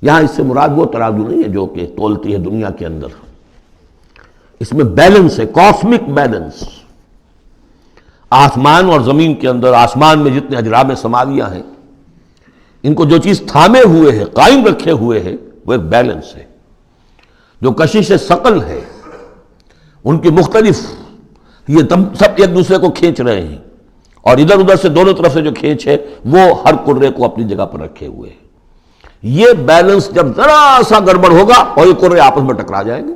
یہاں اس سے مراد وہ ترازو نہیں ہے جو کہ تولتی ہے دنیا کے اندر، اس میں بیلنس ہے، کاسمک بیلنس. آسمان اور زمین کے اندر، آسمان میں جتنے اجرام سماویہ ہیں، ان کو جو چیز تھامے ہوئے ہے، قائم رکھے ہوئے ہے، وہ ایک بیلنس ہے. جو کشش ثقل ہے، ان کی مختلف، یہ سب ایک دوسرے کو کھینچ رہے ہیں، اور ادھر ادھر سے دونوں طرف سے جو کھینچ ہے وہ ہر کرے کو اپنی جگہ پر رکھے ہوئے ہیں. یہ بیلنس جب ذرا سا گڑبڑ ہوگا اور یہ کرے آپس میں ٹکرا جائیں گے.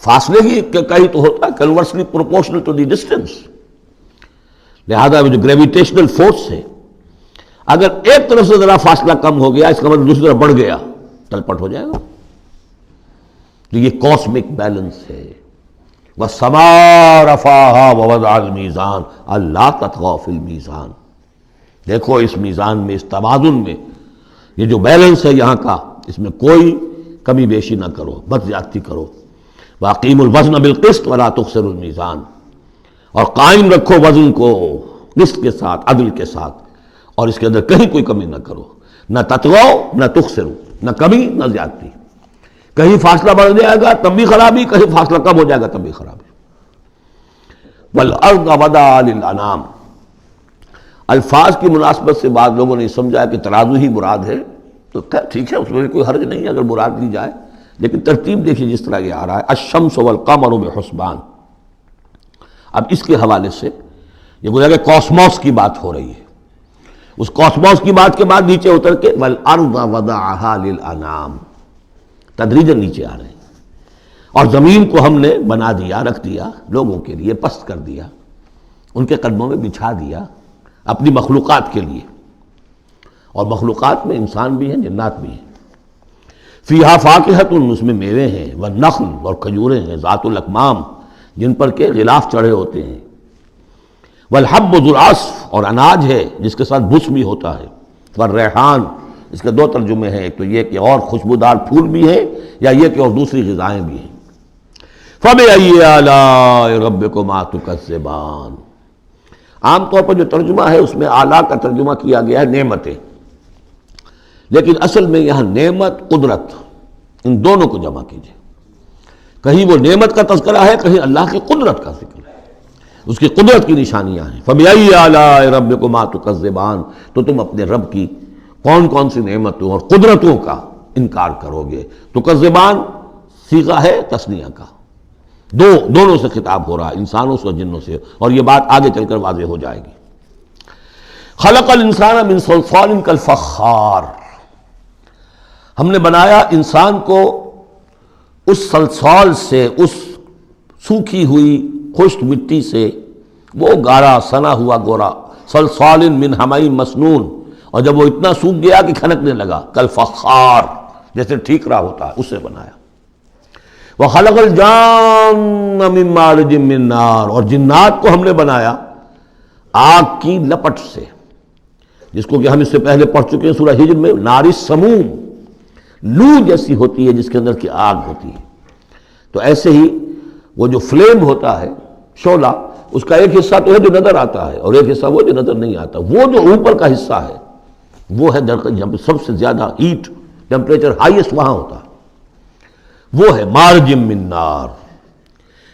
فاصلے ہی کہیں تو ہوتا ہے conversely proportional to the distance. لہذا جو گریویٹیشنل فورس ہے، اگر ایک طرف سے ذرا فاصلہ کم ہو گیا، اس کا مطلب دوسری طرف بڑھ گیا، تلپٹ ہو جائے گا. تو یہ کاسمک بیلنس ہے. وَالسَّمَاءَ رَفَعَهَا وَوَضَعَ الْمِيزَانَ أَلَّا تَطْغَوْا فِي الْمِيزَانِ. دیکھو اس میزان میں، اس توازن میں، یہ جو بیلنس ہے یہاں کا، اس میں کوئی کمی بیشی نہ کرو، بد زیادتی کرو. وَأَقِيمُوا الْوَزْنَ بِالْقِسْطِ وَلَا تُخْسِرُوا الْمِيزَانَ. اور قائم رکھو وزن کو قسط کے ساتھ، عدل کے ساتھ، اور اس کے اندر کہیں کوئی کمی نہ کرو. نہ تطغوا نہ تخسروا، نہ کمی نہ زیادتی. کہیں فاصلہ بڑھ جائے گا تب بھی خرابی، کہیں فاصلہ کم ہو جائے گا تب بھی خرابی. والارض وضعها للانام. الفاظ کی مناسبت سے بعض لوگوں نے سمجھا کہ ترازو ہی مراد ہے، تو ٹھیک ہے، اس میں کوئی حرج نہیں ہے اگر مراد لی جائے، لیکن ترتیب دیکھیے جس طرح یہ آ رہا ہے الشمس والقمر بحسبان. اب اس کے حوالے سے یہ گویا کہ کاسموس کی بات ہو رہی ہے. اس کاسموس کی بات کے بعد نیچے اتر کے والارض وضعها للانام، تدریجاً نیچے آ رہے ہیں. اور زمین کو ہم نے بنا دیا، رکھ دیا لوگوں کے لیے، پست کر دیا، ان کے قدموں میں بچھا دیا اپنی مخلوقات کے لیے. اور مخلوقات میں انسان بھی ہیں، جنات بھی ہیں. فیہا فاکہۃ، اس میں میوے ہیں، والنخل، اور کھجوریں ہیں، ذات الاکمام، جن پر کے غلاف چڑھے ہوتے ہیں. والحب ذو العصف، اور اناج ہے جس کے ساتھ بھس بھی ہوتا ہے. والریحان، اس کے دو ترجمے ہیں، ایک تو یہ کہ اور خوشبودار پھول بھی ہیں، یا یہ کہ اور دوسری غذائیں بھی ہیں. فَبِأَيِّ آلَاءِ رَبِّكُمَا تُكَذِّبَانِ. عام طور پر جو ترجمہ ہے اس میں آلہ کا ترجمہ کیا گیا ہے نعمتیں، لیکن اصل میں یہاں نعمت، قدرت، ان دونوں کو جمع کیجیے. کہیں وہ نعمت کا تذکرہ ہے، کہیں اللہ کی قدرت کا ذکر ہے، اس کی قدرت کی نشانیاں ہیں. فَبِأَيِّ آلَاءِ رَبِّكُمَا تُكَذِّبَانِ. تو تم اپنے رب کی کون کون سی نعمتوں اور قدرتوں کا انکار کرو گے. تکذبان صیغہ ہے تثنیہ کا، دونوں سے خطاب ہو رہا ہے، انسانوں سے اور جنوں سے، اور یہ بات آگے چل کر واضح ہو جائے گی۔ خلق الانسان من صلصال کالفخار، ہم نے بنایا انسان کو اس صلصال سے، اس سوکھی ہوئی خشک مٹی سے، وہ گارا سنا ہوا گورا، صلصال من حمإ مسنون، اور جب وہ اتنا سوکھ گیا کہ کھنکنے لگا، کالفخار جیسے ٹھیکرا ہوتا ہے، اس سے بنایا۔ وَخَلَقَ الْجَانَّ مِن مَارِجٍ مِّن نَار، اور جنات کو ہم نے بنایا آگ کی لپٹ سے، جس کو کہ ہم اس سے پہلے پڑھ چکے ہیں سورہ ہجر میں، نار السموم، لو جیسی ہوتی ہے جس کے اندر کی آگ ہوتی ہے۔ تو ایسے ہی وہ جو فلیم ہوتا ہے، شعلہ، اس کا ایک حصہ تو ہے جو نظر آتا ہے، اور ایک حصہ وہ جو نظر نہیں آتا۔ وہ جو اوپر کا حصہ ہے وہ ہے جہاں سب سے زیادہ ہیٹ، ٹیمپریچر ہائیسٹ وہاں ہوتا ہے، وہ ہے مارج من نار۔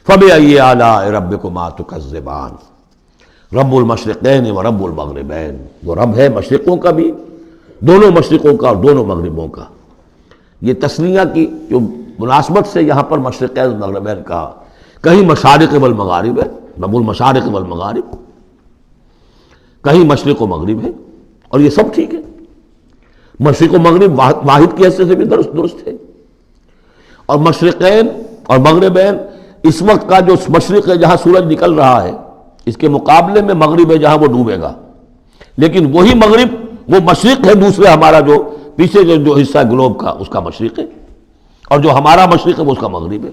فبأي آلاء ربكما تكذبان، رب المشرقین و رب المغربین، وہ رب ہے مشرقوں کا بھی، دونوں مشرقوں کا اور دونوں مغربوں کا۔ یہ تسنیہ کی جو مناسبت سے یہاں پر مشرقین و مغربین کا، کہیں مشارق والمغارب ہے، رب المشارق والمغارب، کہیں مشرق و مغرب ہے، اور یہ سب ٹھیک ہے، مشرق و مغرب واحد کی حیثیت سے بھی درست ہے۔ اور مشرقین اور مغربین، اس وقت کا جو مشرق ہے جہاں سورج نکل رہا ہے، اس کے مقابلے میں مغرب ہے جہاں وہ ڈوبے گا، لیکن وہی مغرب وہ مشرق ہے دوسرے ہمارا جو پیچھے جو حصہ ہے گلوب کا، اس کا مشرق ہے، اور جو ہمارا مشرق ہے وہ اس کا مغرب ہے۔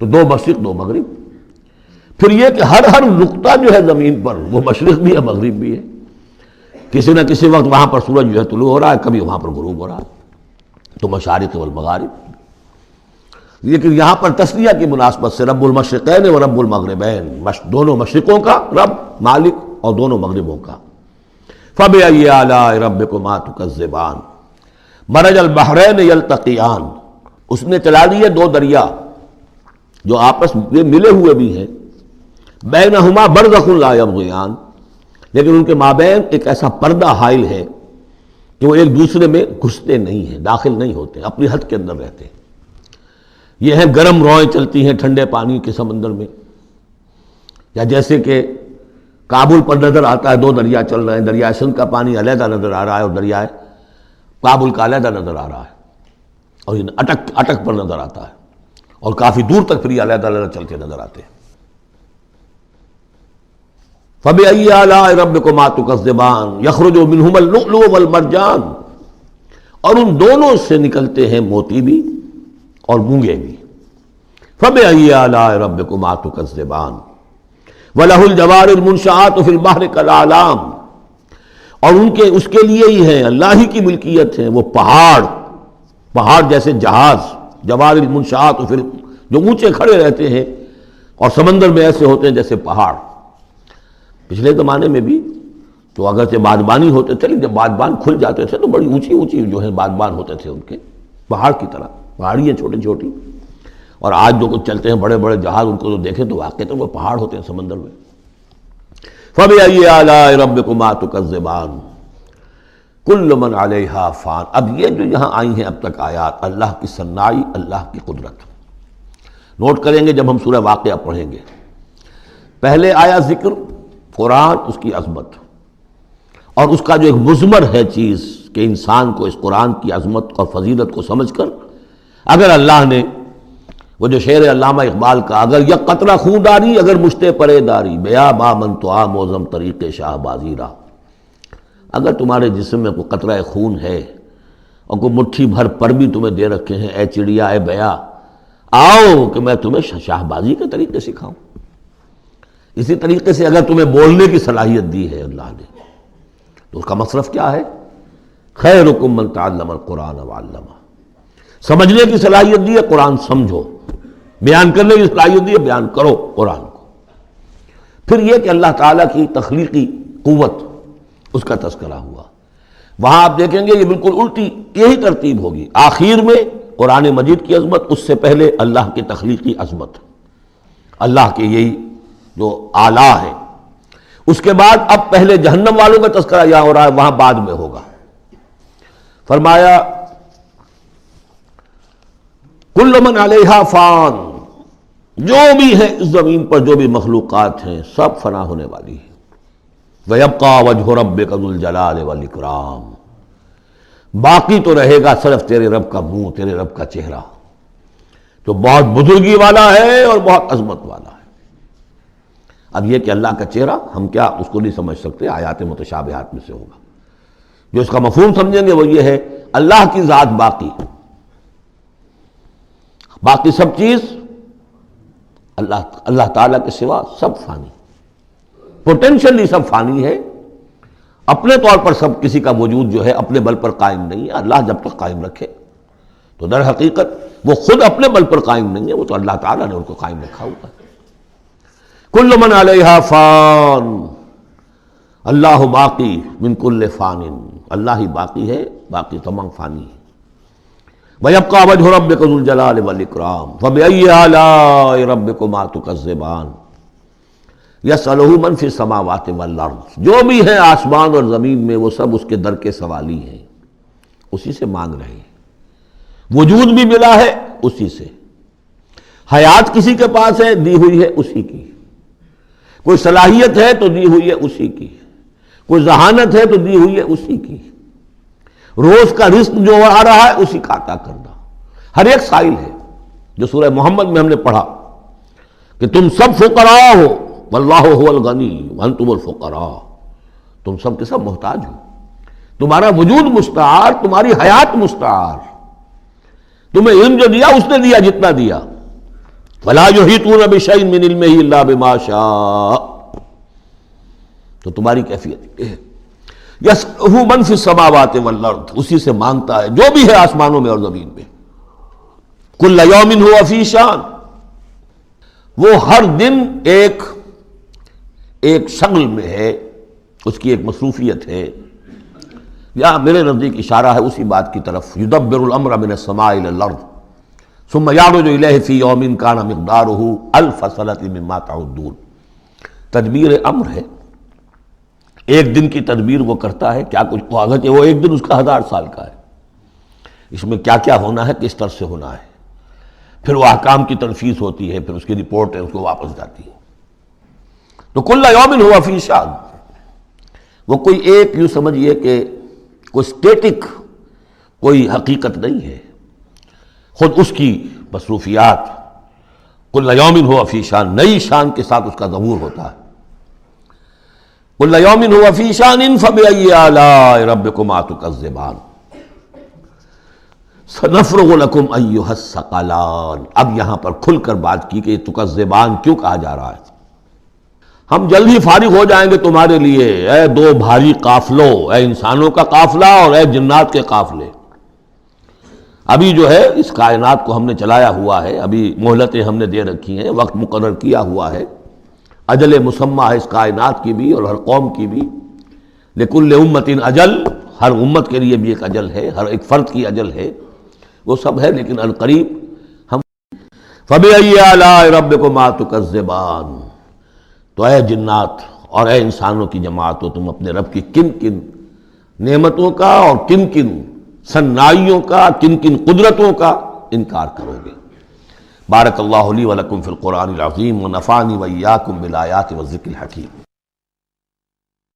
تو دو مشرق دو مغرب۔ پھر یہ کہ ہر نقطہ جو ہے زمین پر وہ مشرق بھی ہے مغرب بھی ہے، کسی نہ کسی وقت وہاں پر سورج جو ہے طلوع ہو رہا ہے، کبھی وہاں پر غروب ہو رہا ہے، تو مشارق والمغارب۔ لیکن یہاں پر تسنیہ کی مناسبت سے رب المشرقین و رب المغربین، دونوں مشرقوں کا رب مالک اور دونوں مغربوں کا۔ فبأي آلاء ربكما تكذبان، مرج البحرین یلتقیان، اس نے چلا دیے دو دریا جو آپس میں ملے ہوئے بھی ہیں، بینہما برزخ لا یبغیان، لیکن ان کے مابین ایک ایسا پردہ حائل ہے کہ وہ ایک دوسرے میں گھستے نہیں ہیں، داخل نہیں ہوتے، اپنی حد کے اندر رہتے ہیں۔ یہ ہیں گرم روئیں چلتی ہیں ٹھنڈے پانی کے سمندر میں، یا جیسے کہ کابل پر نظر آتا ہے دو دریا چل رہے ہیں، دریائے سندھ کا پانی علیحدہ نظر آ رہا ہے اور دریائے کابل کا علیحدہ نظر آ رہا ہے، اور یہ اٹک پر نظر آتا ہے، اور کافی دور تک پھر یہ علیحدہ علیحدہ چلتے نظر آتے ہیں۔ فبأي آلاء ربكما تكذبان يخرج منهما اللؤلؤ والمرجان، اور ان دونوں سے نکلتے ہیں موتی بھی اور مونگے بھی۔ فبأي آلاء ربكما تكذبان وله الجوار المنشآت في البحر كالأعلام، اور اس کے لیے ہی ہے، اللہ ہی کی ملکیت ہے وہ پہاڑ جیسے جہاز، جوار المنشآت، پھر جو اونچے کھڑے رہتے ہیں اور سمندر میں ایسے ہوتے ہیں جیسے پہاڑ۔ پچھلے زمانے میں بھی تو اگرچہ بادبانی ہوتے تھے، لیکن جب بادبان کھل جاتے تھے تو بڑی اونچی جو ہے بادبان ہوتے تھے ان کے، پہاڑ کی طرح، پہاڑیاں چھوٹی چھوٹی۔ اور آج جو کچھ چلتے ہیں بڑے بڑے جہاز، ان کو جو دیکھیں تو واقعی تو وہ پہاڑ ہوتے ہیں سمندر میں۔ فبأي آلاء ربكما تكذبان كل من علیہا فان۔ اب یہ جو یہاں آئی ہیں اب تک آیات، اللہ کی صنائی، اللہ کی قدرت نوٹ کریں گے جب ہم سورہ واقعہ پڑھیں گے۔ پہلے آیا ذکر قرآن، اس کی عظمت، اور اس کا جو ایک مضمر ہے چیز کہ انسان کو اس قرآن کی عظمت اور فضیلت کو سمجھ کر، اگر اللہ نے وہ جو شعر علامہ اقبال کا، اگر یک قطرہ خون داری اگر مشتے پرے داری، بیا با من تو آ موزم طریق شاہ بازی را، اگر تمہارے جسم میں کوئی قطرہ خون ہے اور کوئی مٹھی بھر پر بھی تمہیں دے رکھے ہیں، اے چڑیا اے بیا، آؤ کہ میں تمہیں شاہ بازی کے طریقے سکھاؤں۔ اسی طریقے سے اگر تمہیں بولنے کی صلاحیت دی ہے اللہ نے، تو اس کا مصرف کیا ہے؟ خیرکم من تعلم القرآن وعلمہ، سمجھنے کی صلاحیت دی ہے قرآن سمجھو، بیان کرنے کی صلاحیت دی ہے بیان کرو قرآن کو۔ پھر یہ کہ اللہ تعالیٰ کی تخلیقی قوت، اس کا تذکرہ ہوا۔ وہاں آپ دیکھیں گے یہ بالکل الٹی یہی ترتیب ہوگی، آخر میں قرآن مجید کی عظمت، اس سے پہلے اللہ کی تخلیقی عظمت، اللہ کے یہی جو اعلیٰ ہے، اس کے بعد اب پہلے جہنم والوں کا تذکرہ یہاں ہو رہا ہے، وہاں بعد میں ہوگا۔ فرمایا کل من علیہا فان، جو بھی ہے اس زمین پر جو بھی مخلوقات ہیں سب فنا ہونے والی ہے۔ وَيَبْقَى وَجْهُ رَبِّكَ ذُو الْجَلَالِ وَالْإِكْرَامِ، باقی تو رہے گا صرف تیرے رب کا منہ، تیرے رب کا چہرہ، جو بہت بزرگی والا ہے اور بہت عظمت والا ہے۔ اب یہ کہ اللہ کا چہرہ ہم کیا اس کو نہیں سمجھ سکتے، آیات متشابہات میں سے ہوگا۔ جو اس کا مفہوم سمجھیں گے وہ یہ ہے اللہ کی ذات باقی، باقی سب چیز اللہ تعالیٰ کے سوا سب فانی، پوٹینشلی سب فانی ہے، اپنے طور پر سب کسی کا وجود جو ہے اپنے بل پر قائم نہیں ہے۔ اللہ جب تک قائم رکھے تو در حقیقت وہ خود اپنے بل پر قائم نہیں ہے، وہ تو اللہ تعالیٰ نے ان کو قائم رکھا ہوا ہے۔ کل من علیہا فان اللہ باقی من کل فان، اللہ ہی باقی ہے، باقی تمام فانی ہے۔ وَيَبْقَى وَجْهُ رَبِّكَ ذُو الْجَلَالِ وَالْإِكْرَامِ فَبِأَيِّ آلَاءِ رَبِّكُمَا تُكَذِّبَانِ يَسْأَلُهُ مَنْ فِي السَّمَاوَاتِ وَالْأَرْضِ، جو بھی ہے آسمان اور زمین میں وہ سب اس کے در کے سوالی ہیں، اسی سے مانگ رہے ہیں۔ وجود بھی ملا ہے اسی سے، حیات کسی کے پاس ہے دی ہوئی ہے اسی کی، کوئی صلاحیت ہے تو دی ہوئی ہے اسی کی، کوئی ذہانت ہے تو دی ہوئی ہے اسی کی، روز کا رزق جو آ رہا ہے اسی کا عطا کرنا، ہر ایک سائل ہے۔ جو سورہ محمد میں ہم نے پڑھا کہ تم سب فقراء ہو واللہ هو الغنی وانتم الفقراء، تم سب کے سب محتاج ہو، تمہارا وجود مستعار، تمہاری حیات مستعار، تمہیں علم جو دیا اس نے دیا جتنا دیا، ولا یحیطون بشیء من علمہ الا بما شاء، تو تمہاری کیفیت یہ ہے۔ یسألہ من فی السماوات والارض، اسی سے مانگتا ہے جو بھی ہے آسمانوں میں اور زمین میں۔ کل یوم ہوا فی شان، وہ ہر دن ایک شغل میں ہے، اس کی ایک مصروفیت ہے۔ یا میرے نزدیک اشارہ ہے اسی بات کی طرف، یدبر الامر من السماء الی الارض ثم یعرج الیہ فی یوم کان مقدارہ الف سنۃ مما تعدون، تدبیر امر ہے، ایک دن کی تدبیر وہ کرتا ہے، کیا کچھ اگرچہ وہ ایک دن اس کا 1000 سال کا ہے، اس میں کیا کیا ہونا ہے، کس طرح سے ہونا ہے، پھر وہ احکام کی تنفیذ ہوتی ہے، پھر اس کی رپورٹ ہے، اس کو واپس جاتی ہے۔ تو کل یوم ہوا فی شان، وہ کوئی ایک یوں سمجھیے کہ کوئی اسٹیٹک کوئی حقیقت نہیں ہے، خود اس کی مصروفیات، کل یوم ہوا فی شان، نئی شان کے ساتھ اس کا ظہور ہوتا ہے۔ کل یوم ہوا فی شان فبأی آلاء ربکما تکذبان سنفرغ لکم ایھا الثقلان، اب یہاں پر کھل کر بات کی کہ یہ تکذبان کیوں کہا جا رہا ہے۔ ہم جلد ہی فارغ ہو جائیں گے تمہارے لیے، اے دو بھاری قافلوں، اے انسانوں کا قافلہ اور اے جنات کے قافلے۔ ابھی جو ہے اس کائنات کو ہم نے چلایا ہوا ہے، ابھی مہلتیں ہم نے دے رکھی ہیں، وقت مقرر کیا ہوا ہے، اجل مسمى ہے اس کائنات کی بھی اور ہر قوم کی بھی۔ لکل امت اجل، ہر امت کے لیے بھی ایک اجل ہے، ہر ایک فرد کی اجل ہے، وہ سب ہے، لیکن عنقریب ہم فبأي آلاء ربكما تكذبان، تو اے جنات اور اے انسانوں کی جماعتوں، تم اپنے رب کی کن کن نعمتوں کا اور کن کن صنائیوں کا، کن کن قدرتوں کا انکار کرو گے۔ بارک اللہ لی ولکم فی القرآن العظیم ونفعنی وإیاکم بالآیات والذکر الحکیم۔